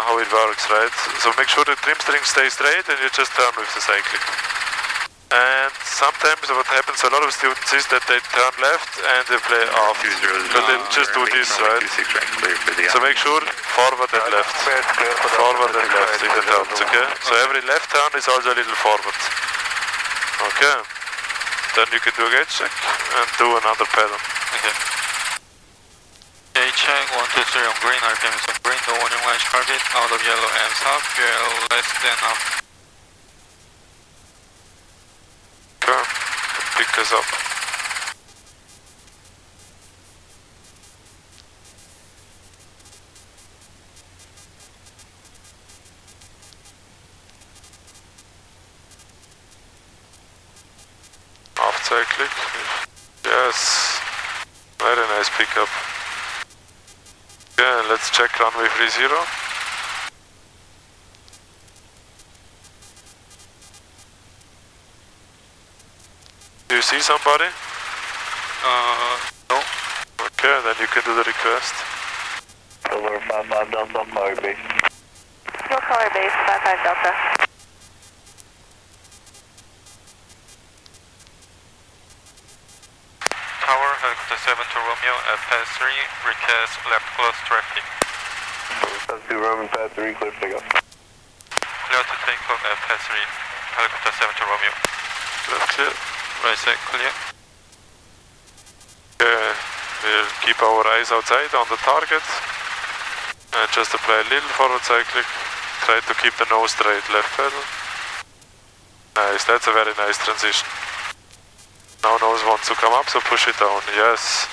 how it works, right? So make sure the trim strings stay straight and you just turn with the cyclic. And sometimes what happens to a lot of students is that they turn left and they play off. So they just do this, right? So make sure forward and left. Forward and left in the turns, okay? So every left turn is also a little forward. Okay. Then you can do a gauge check and do another pedal. Okay. 3 on green, RPM is on green, no warning line target, out of yellow and south, fuel less than up. Okay, pick us up. Off cyclic. Yes, very nice pickup. Okay, let's check runway 30. Do you see somebody? No. Okay, then you can do the request. Silver 55 Delta, Power Base. Fuel color base, 55 Delta. Tower, helicopter 7 to Romeo, pass 3, request left close traffic. Pass 2 Roman, pass 3, clear to take off. Clear to take off, pass 3, helicopter 7 to Romeo. Left clear. Right side clear. Okay, we'll keep our eyes outside on the target. And just apply a little forward cyclic. Try to keep the nose straight, left pedal. Nice, that's a very nice transition. Now nose wants to come up, so push it down. Yes,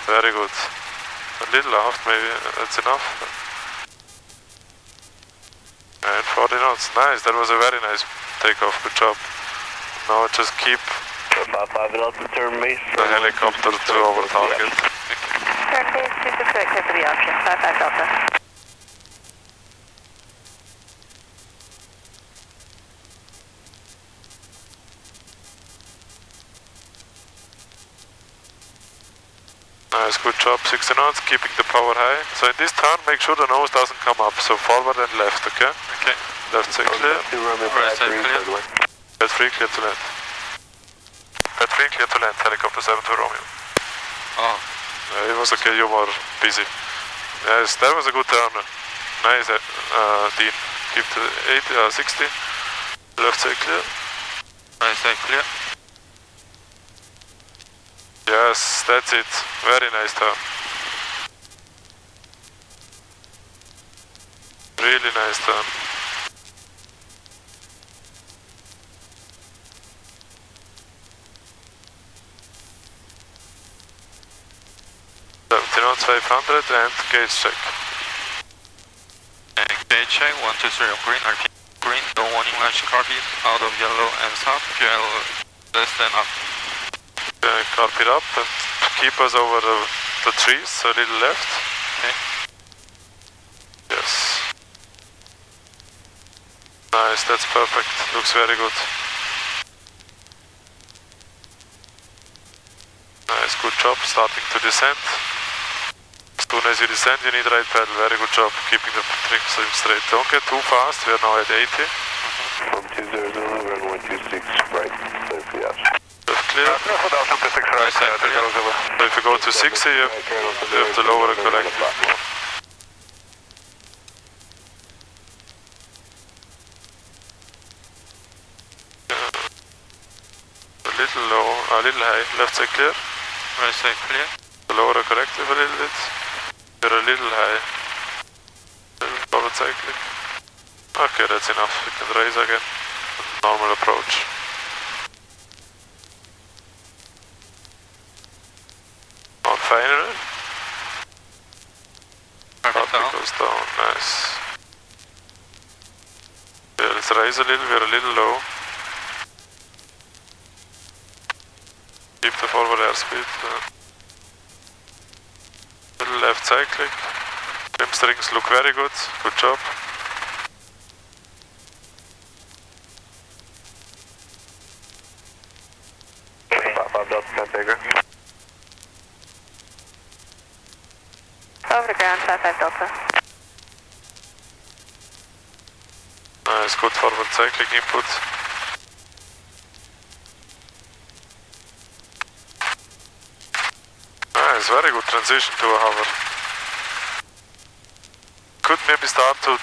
very good. A little aft, maybe that's enough. And 40 knots, nice, that was a very nice takeoff, good job. Now just keep 55 Delta, turn base. the helicopter to our target. Turn base, 26 right, clear for the option, 55 Delta. Nice, good job, 60 knots, keeping the power high. So in this turn, make sure the nose doesn't come up, so forward and left, okay? Okay. Left side clear. Right side clear. Left 3 clear to land. Left 3 clear to land, helicopter 7 to Romeo. Oh. It was okay, you were busy. Yes, that was a good turn. Nice, Dean. Keep to 60. Left side clear. Right side clear. Yes, that's it. Very nice turn. Really nice turn. Knots 500 and gauge check. And gauge check, 123 on green, RPM green, no warning line carpet, out of yellow and south, fuel less than up. Carpet up and keep us over the trees, a little left. Okay. Yes. Nice, that's perfect. Looks very good. Nice, good job. Starting to descend. As soon as you descend, you need right pedal. Very good job keeping the trim straight. Don't get too fast. We are now at 80. From 200, runway 26, right, clear for the option. Left clear. Right side clear. So if you go to 60, you have to lower and collect. A little low, a little high. Left side clear. Right side clear. Lower the corrective a little bit. You're a little high. Little forward cycling. Okay, that's enough. We can raise again. Normal approach. On final. Carpet goes down. Nice. Yeah, let's raise a little. We're a little low. Keep the forward airspeed. Little left cyclic. Trim strings look very good. Good job. Over the ground, 55 Delta. Nice, good forward cyclic input. Nice, very good transition to a hover. Could maybe start to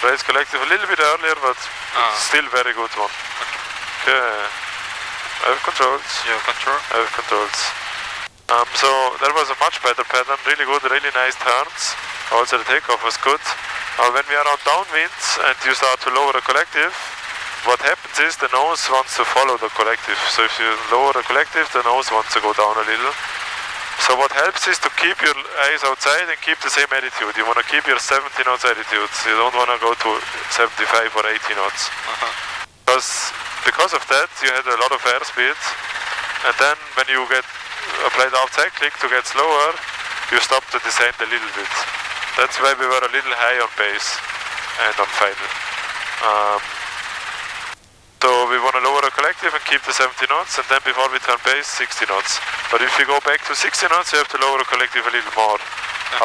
raise collective a little bit earlier, but still very good one. Okay. I have controls. You have control? I have controls. So that was a much better pattern, really good, really nice turns. Also the takeoff was good. When we are on downwinds and you start to lower the collective, what happens is the nose wants to follow the collective. So if you lower the collective, the nose wants to go down a little. So what helps is to keep your eyes outside and keep the same attitude. You want to keep your 70 knots attitude. You don't want to go to 75 or 80 knots. Because of that, you had a lot of airspeed. And then when you apply the outside click to get slower, you stop the descent a little bit. That's why we were a little high on base and on final. So we want to lower the collective and keep the 70 knots, and then before we turn base, 60 knots. But if you go back to 60 knots, you have to lower the collective a little more.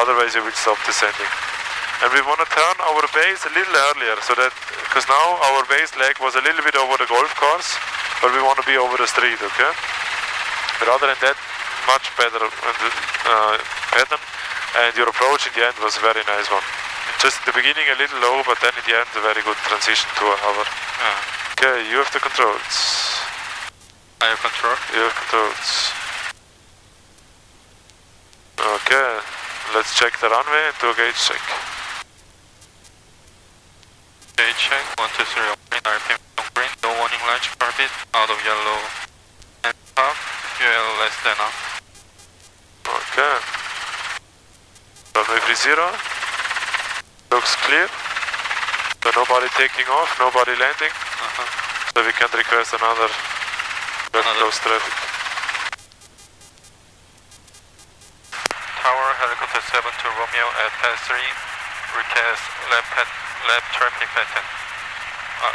Otherwise you will stop descending. And we want to turn our base a little earlier, so that, because now our base leg was a little bit over the golf course, but we want to be over the street, okay? But other than that, much better pattern, and your approach in the end was a very nice one. Just in the beginning a little low, but then in the end a very good transition to a hover. Okay, you have the controls. I have control? You have controls. Okay, let's check the runway and do a gauge check. Gauge check, 123 on green, RPM on green, no warning light, orbit, out of yellow and half, fuel less than up. Okay. Runway 30. Looks clear. So nobody taking off, nobody landing. So we can request another close traffic. Tower, helicopter 7 to Romeo at pass 3. Request left traffic pattern.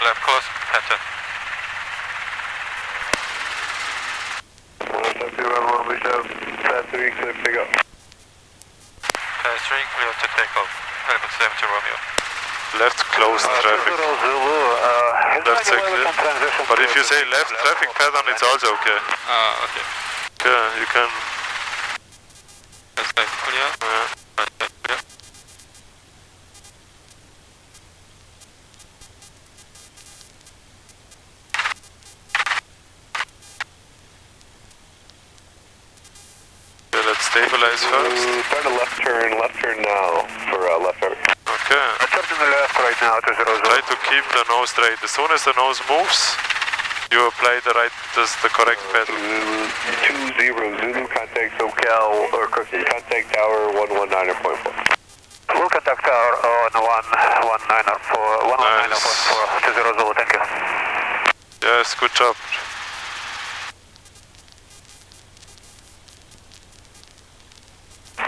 Left close pattern. 172, we have pass 3, clear to pick up. Pass 3, clear to take off. Helicopter 7 to Romeo. Left close traffic. Left side clear. But if you say left traffic pattern, it's also okay. Okay. Okay, you can. Left side clear. Right side clear. Okay, let's stabilize first. Start a left turn now for left turn. Okay. I'm turning the left right now to 00. Try to keep the nose straight. As soon as the nose moves, you apply the correct pedal. 20 Zulu, contact SoCal, or contact tower 119.4. We'll contact tower on 119.4 to 00, thank you. Yes, good job.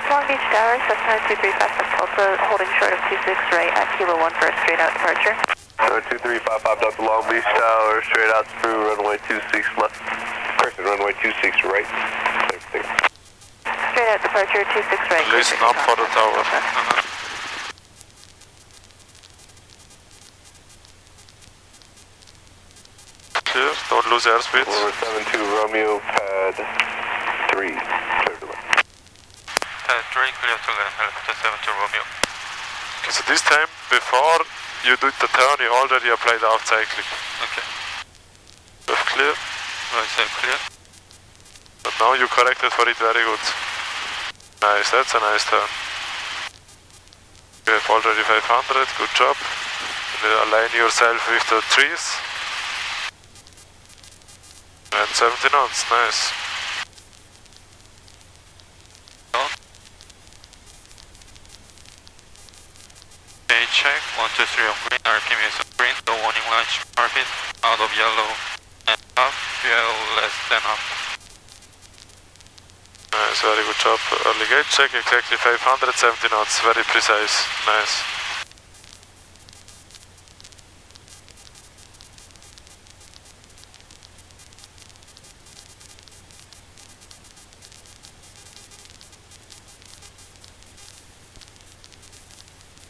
Long Beach Tower, Cessna 2355 Delta, holding short of 26 right at Kilo 1 for a straight out departure. 2355 Delta Long Beach Tower, straight out through runway 26 left. Correction, runway 26 right. Straight out departure, 26 right. Listen up for the tower. Clear, don't lose airspeed. 472 Romeo, pad 3, clear to left. Pad 3, clear to left. Helicopter 7 to Romeo. Okay, so this time, before you do the turn, you already apply the outside click. Okay. Left clear. Right side clear. But now you corrected for it very good. Nice, that's a nice turn. You have already 500, good job. Align yourself with the trees. And 70 knots, nice. Gauge check, 123 on green, RPM is on green, no warning light, orbit, out of yellow and up, fuel less than up. Nice, very good job. Early gauge check, exactly 570 knots, very precise, nice.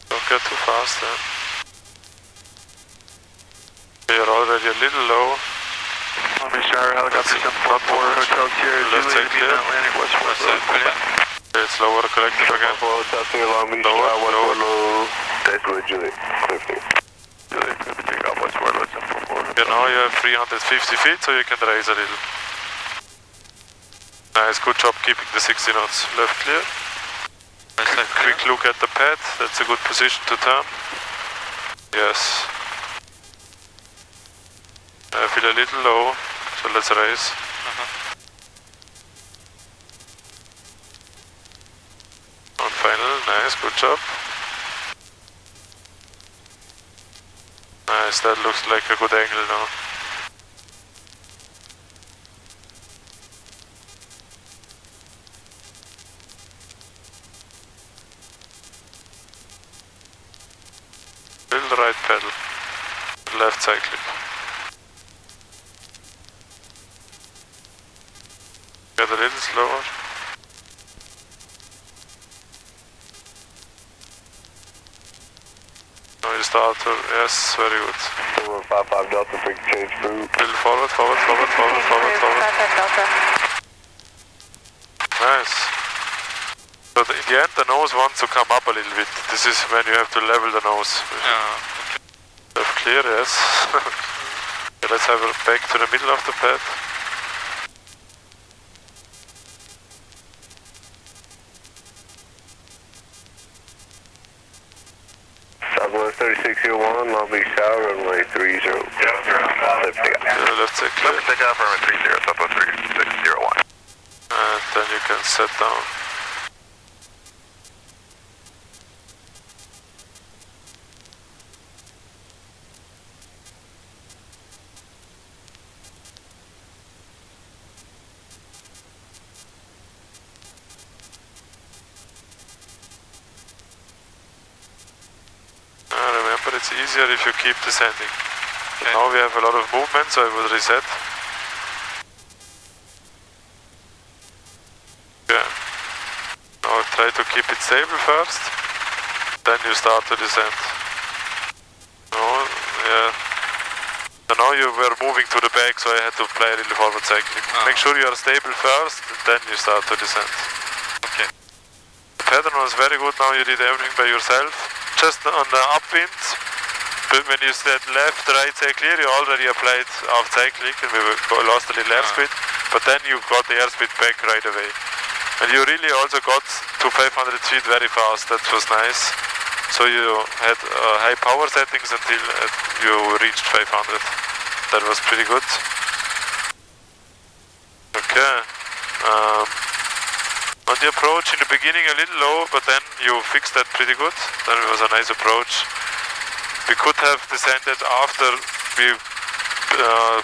Don't get too fast then. You're already a little low. Long Beach Tower, helicopter 744, Hotel Sierra, Left side clear. Atlantic, West Right side clear. It's lower the collective again. Hotel Sierra, Long Beach Lower, Tower, lower. 140, that's with Juliet, clear to Juliet, clear to take off westward, let's 744. Okay, now you have 350 feet, so you can raise a little. Nice, good job keeping the 60 knots. Left clear. Quick look at the pad, that's a good position to turn. Yes. I feel a little low, so let's raise. On final, nice, good job. Nice, that looks like a good angle now. Little right pedal, left cyclic. Get a little slower. Now you start to, yes, very good. 55 Delta, big change group. Little forward, forward, forward, forward, forward, forward. 55 Delta. Nice. So in the end the nose wants to come up a little bit. This is when you have to level the nose. Yeah. Clear, yes. Okay, let's have it back to the middle of the pad. Southwest 3601, Long Beach Tower, runway 30. Left take off. Left side clear. Left take off, runway 30, Southwest 3601. And then you can set down. Remember, it's easier if you keep descending. Okay. Now we have a lot of movement, so I will reset. Yeah. Now try to keep it stable first, then you start to descend. No, yeah. So now you were moving to the back, so I had to play a little forward cycling. Make sure you are stable first, then you start to descend. Okay. The pattern was very good, now you did everything by yourself. Just on the upwind, but when you said left, right, say clear, you already applied half cyclic and we lost a little airspeed, but then you got the airspeed back right away. And you really also got to 500 feet very fast, that was nice. So you had high power settings until you reached 500. That was pretty good. Okay. On the approach in the beginning a little low, but then you fixed that pretty good. Then it was a nice approach. We could have descended after we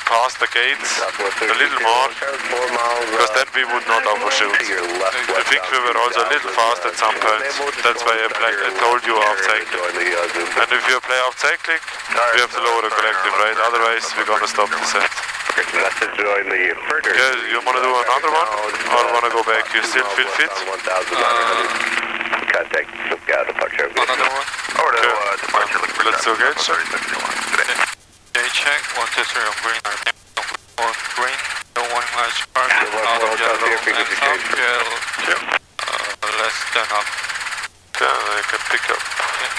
passed the gates a little more, because then we would not overshoot. I think we were also a little fast at some point. That's why I told you off cycling. And if you play off cycling, we have to lower the collective, right? Otherwise we're gonna stop descent. Okay, you wanna do another one? Or wanna go back? You still feel fit? Contact departure. Another one? Okay. Let's do gauge. Gauge check, 123 on green, on green, no one large park, out of yellow, and up, less than up. Okay, I can pick up. Okay.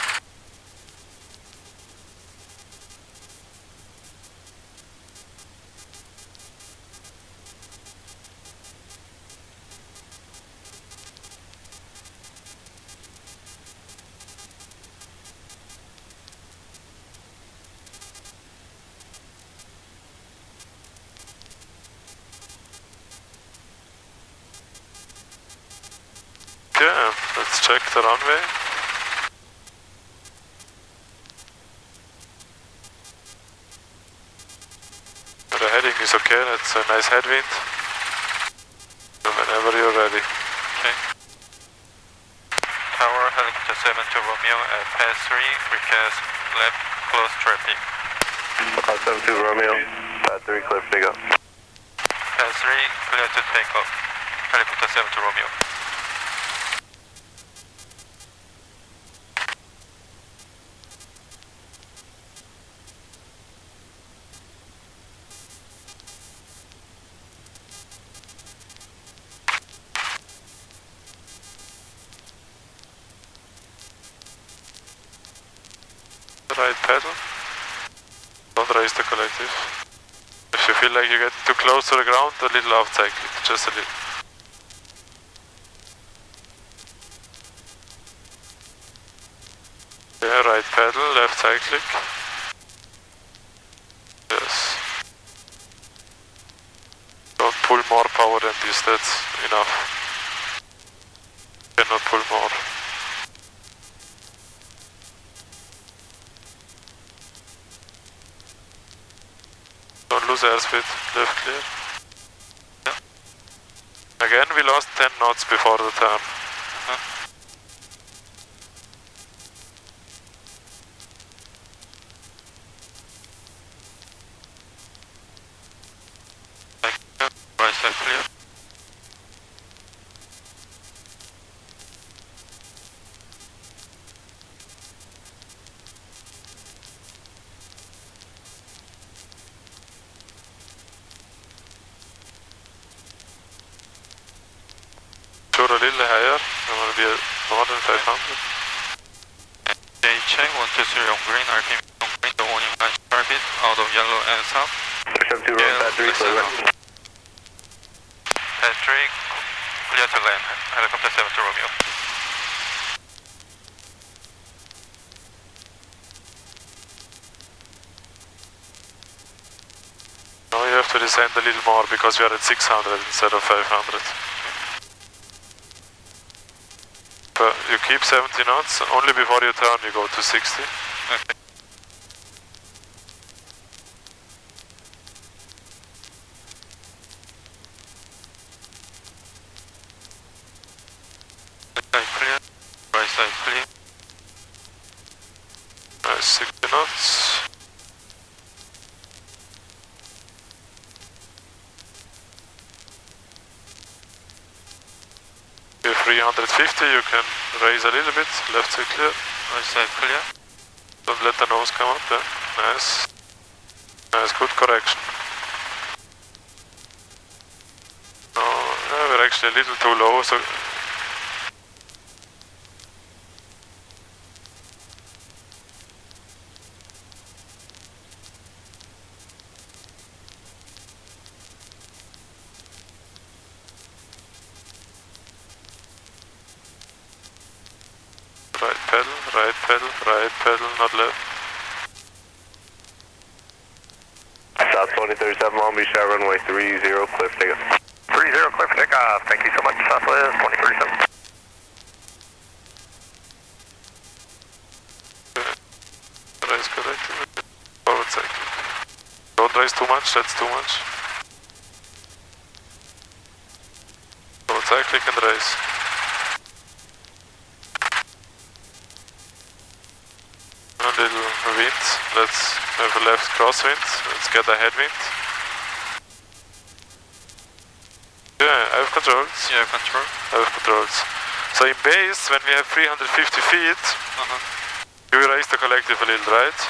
Okay, let's check the runway. The heading is okay, that's a nice headwind. So whenever you're ready. Okay. Tower, helicopter 7 to Romeo at pass 3, request left, close traffic. 7 to Romeo, pass 3, clear to take off. Pass 3, clear to take off. Helicopter 7 to Romeo. Right pedal. Don't raise the collective. If you feel like you get too close to the ground, a little off cycling, just a little. right pedal, left cyclic. Yes. Don't pull more power than this, that's enough. Cannot pull more. Don't lose airspeed, left clear. Yeah. Again, we lost 10 knots before the turn. Right side clear. Sure, a little higher. I want to be more than 500. They check 123 on green, RPM on green, the warning light target out of yellow and south. Push up 2 road, pad 3, clear right. Patrick, clear to land, helicopter 7 to Romeo. Now you have to descend a little more because we are at 600 instead of 500. But you keep 70 knots, only before you turn you go to 60. Okay. Left side clear, right side clear. Nice, 60 knots. If 350 you can raise a little bit, left side clear. Right side clear. Don't let the nose come up there. Nice. Nice, good correction. No, we're actually a little too low, so... Right pedal, not left. South 2037, Long Beach, Tower, runway 30, cliff takeoff. 30, cliff takeoff. Thank you so much, Southwest 2037. Raise correctly. Forward cycling. Don't raise too much, that's too much. Forward cycling and raise. A little wind, let's have a left crosswind, let's get a headwind. Yeah, I have controls. Yeah, control. I have controls. So in base, when we have 350 feet, you raise the collective a little, right?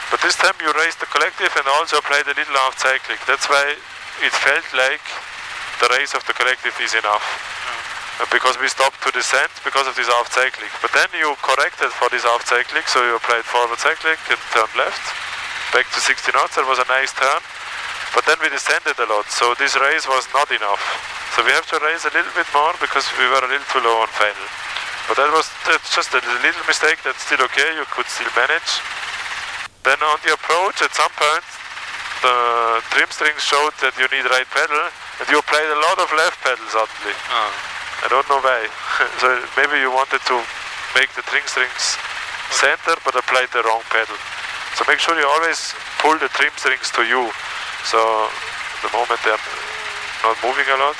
But this time you raise the collective and also applied a little half cyclic. That's why it felt like the raise of the collective is enough. Because we stopped to descend because of this half cyclic. But then you corrected for this half cyclic, so you applied forward cyclic and turned left. Back to 60 knots, that was a nice turn. But then we descended a lot, so this raise was not enough. So we have to raise a little bit more because we were a little too low on final. But that's just a little mistake, that's still okay, you could still manage. Then on the approach, at some point, the trim strings showed that you need right pedal, and you applied a lot of left pedal suddenly. I don't know why. So maybe you wanted to make the trim strings center, but applied the wrong pedal. So make sure you always pull the trim strings to you. So the moment they're not moving a lot.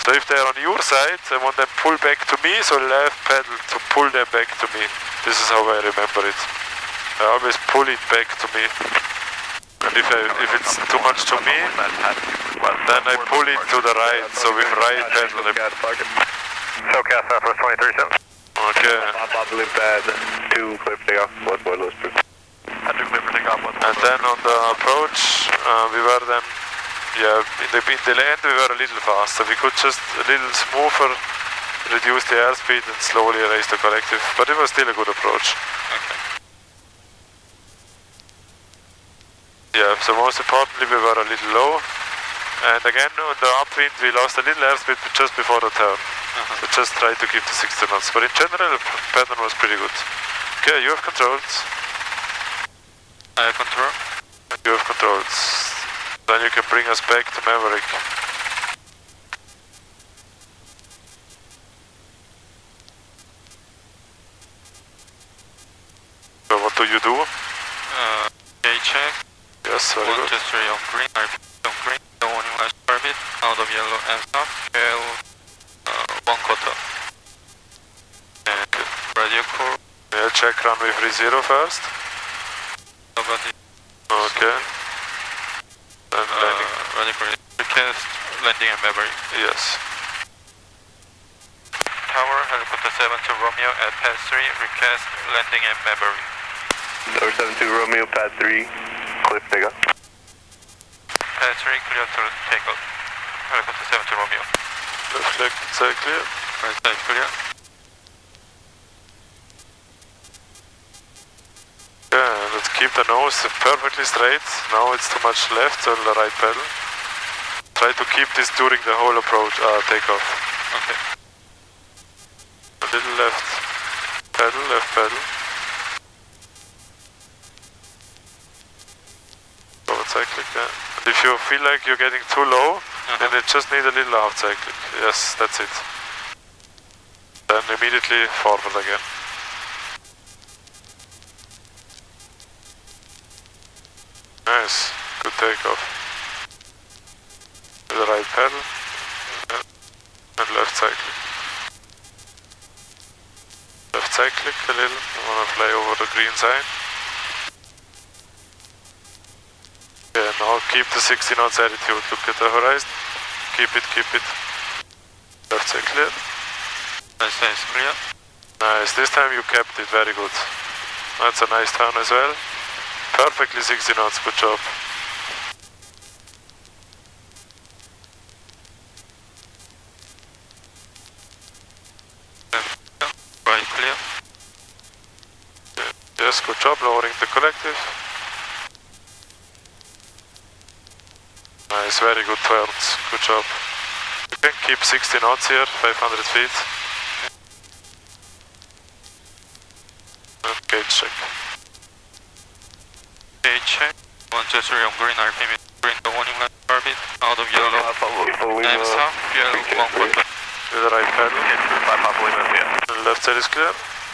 So if they're on your side, I want them pull back to me, so left pedal to pull them back to me. This is how I remember it. I always pull it back to me. And if it's too much to me, then I pull it to the right, so with right pedal. SoCal Southwest 2037. Okay. Pop loop pad 2, cliff takeoff, westward Lewis Bridge. And then on the approach, we were then, in the land we were a little faster. We could just a little smoother reduce the airspeed and slowly raise the collective, but it was still a good approach. Okay. Yeah, so most importantly we were a little low, and again on the upwind we lost a little airspeed just before the turn. So just try to keep the 60 knots, but in general the pattern was pretty good. Okay, you have controls. I have control. You have controls. Then you can bring us back to Maverick. So what do you do? A check. Yes, very good. 1, 2, 3 on green, RP on green, no one in last orbit, out of yellow and stop, KL 1 quarter. And radio core. Yeah, check runway 30 first. Nobody. Okay. Then landing. Radio core. Request landing in Maverick. Yes. Tower, helicopter 72 Romeo at pad 3, request landing in Maverick. Tower 72 Romeo, pad 3, clear to take off. Pad 3, clear to take off. Helicopter 72 Romeo. Left leg side clear. Right side clear. Yeah, let's keep the nose perfectly straight. Now it's too much left, so the right pedal. Try to keep this during the whole approach, takeoff. Okay. A little left pedal, left pedal. Forward cyclic, yeah. And if you feel like you're getting too low, then you just need a little aft cyclic. Yes, that's it. Then immediately forward again. Nice, good takeoff. With the right pedal, and left cyclic. Left cyclic a little, I want to fly over the green sign. Yeah, now keep the 60 knots attitude, look at the horizon. Keep it. Left side clear. Right side is clear. Nice, this time you kept it, very good. That's a nice turn as well. Perfectly 60 knots, good job. Right clear. Yes, good job, lowering the collective. Nice, very good turns, good job. You can keep 60 knots here, 500 feet. And gauge check. Gauge check. 1, 2, 3 on green, RPM is green, the warning light orbit, out of yellow. And south, yellow, 1 quarter. With the right pedal. Yeah. The left side is clear.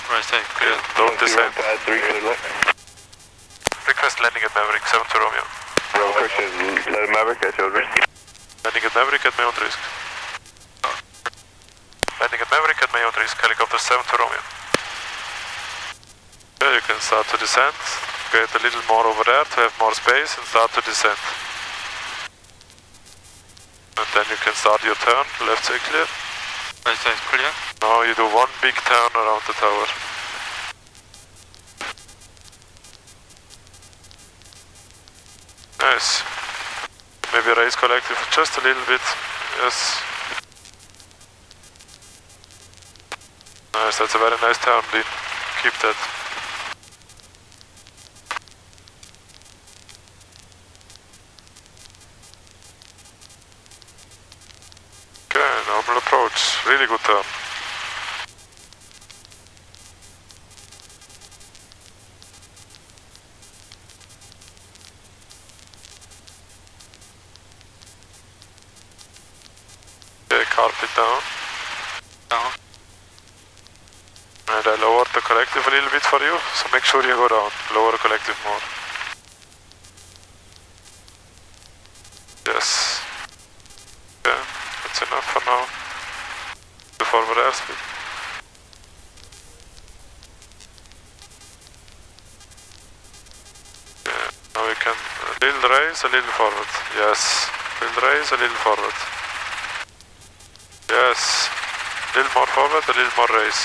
Right side clear. Don't descend. Pad 3, clear left. Request landing at Maverick, 72 Romeo. Romeo, Christian, let Maverick at your risk. Landing at Maverick at my own risk. Landing at Maverick at my own risk, helicopter 72 Romeo. Yeah, you can start to descend. Get a little more over there to have more space and start to descend. And then you can start your turn, left side clear. Right side clear. Now you do one big turn around the tower. Nice. Maybe raise collective just a little bit. Yes. Nice, that's a very nice turn, Dean. Keep that. Okay, normal approach. Really good turn. Okay, carpet down. Down. And I lowered the collective a little bit for you, so make sure you go down. Lower the collective more. Yes. Okay, that's enough for now. The forward airspeed. Okay, now we can a little raise, a little forward. Yes. A little raise, a little forward. Yes. A little more forward, a little more raise.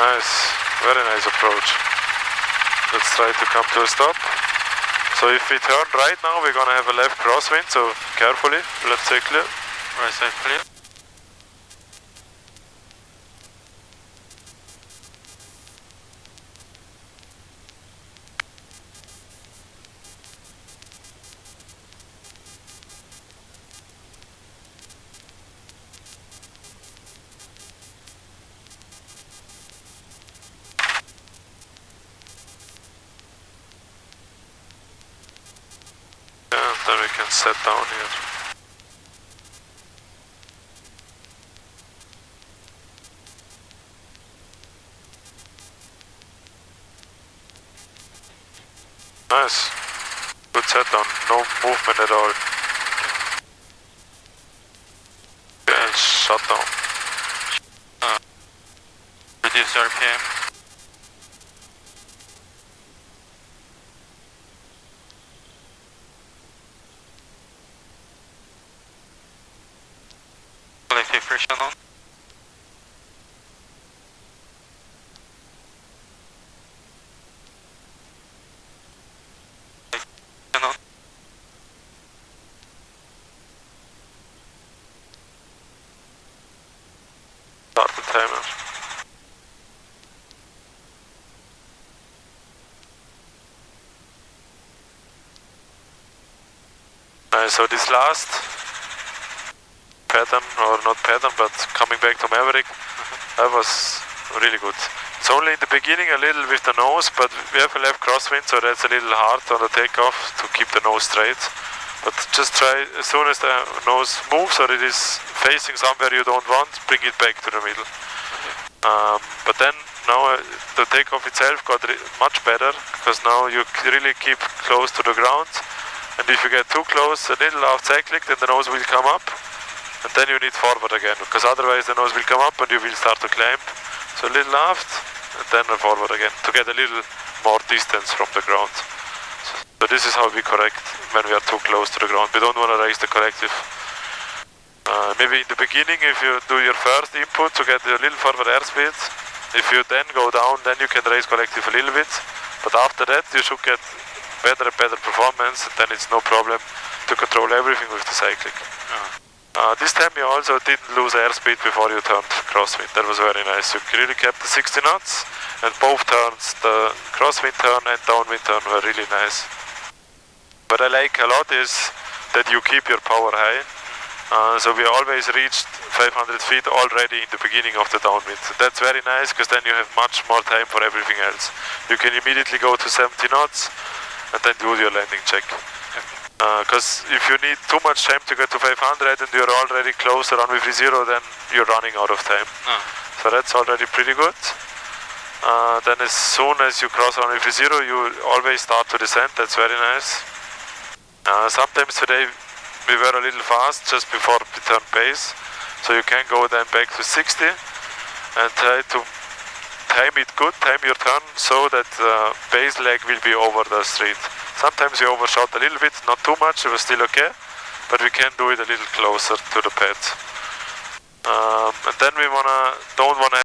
Nice, very nice approach. Let's try to come to a stop. So if we turn right now, we're gonna have a left crosswind, so carefully, left side clear. Right side clear. set down here. Nice. Good set down, no movement at all. And shut down. Reduce RPM. Collective friction on. Start the timer. So this last pattern, or not pattern, but coming back to Maverick, that was really good. It's only in the beginning a little with the nose, but we have a left crosswind, so that's a little hard on the takeoff to keep the nose straight. But just try, as soon as the nose moves or it is facing somewhere you don't want, bring it back to the middle. But then now the takeoff itself got much better, because now you really keep close to the ground. And if you get too close, a little aft cyclic, then the nose will come up, and then you need forward again, because otherwise the nose will come up and you will start to climb. So a little aft, and then forward again, to get a little more distance from the ground. So this is how we correct when we are too close to the ground. We don't want to raise the corrective. Maybe in the beginning, if you do your first input to get a little further airspeed, if you then go down, then you can raise collective a little bit. But after that, you should get better and better performance, and then it's no problem to control everything with the cyclic. This time you also didn't lose airspeed before you turned crosswind. That was very nice. You really kept the 60 knots, and both turns, the crosswind turn and downwind turn, were really nice. What I like a lot is that you keep your power high. So we always reached 500 feet already in the beginning of the downwind. That's very nice, because then you have much more time for everything else. You can immediately go to 70 knots and then do your landing check. Because if you need too much time to get to 500 and you're already close to runway 30, then you're running out of time. So that's already pretty good. Then as soon as you cross runway 30, you always start to descend. That's very nice. Sometimes today we were a little fast just before we turn base, so you can go then back to 60 and try to time it good, time your turn, so that base leg will be over the street. Sometimes you overshot a little bit, not too much, it was still okay, but we can do it a little closer to the pad. And then we don't wanna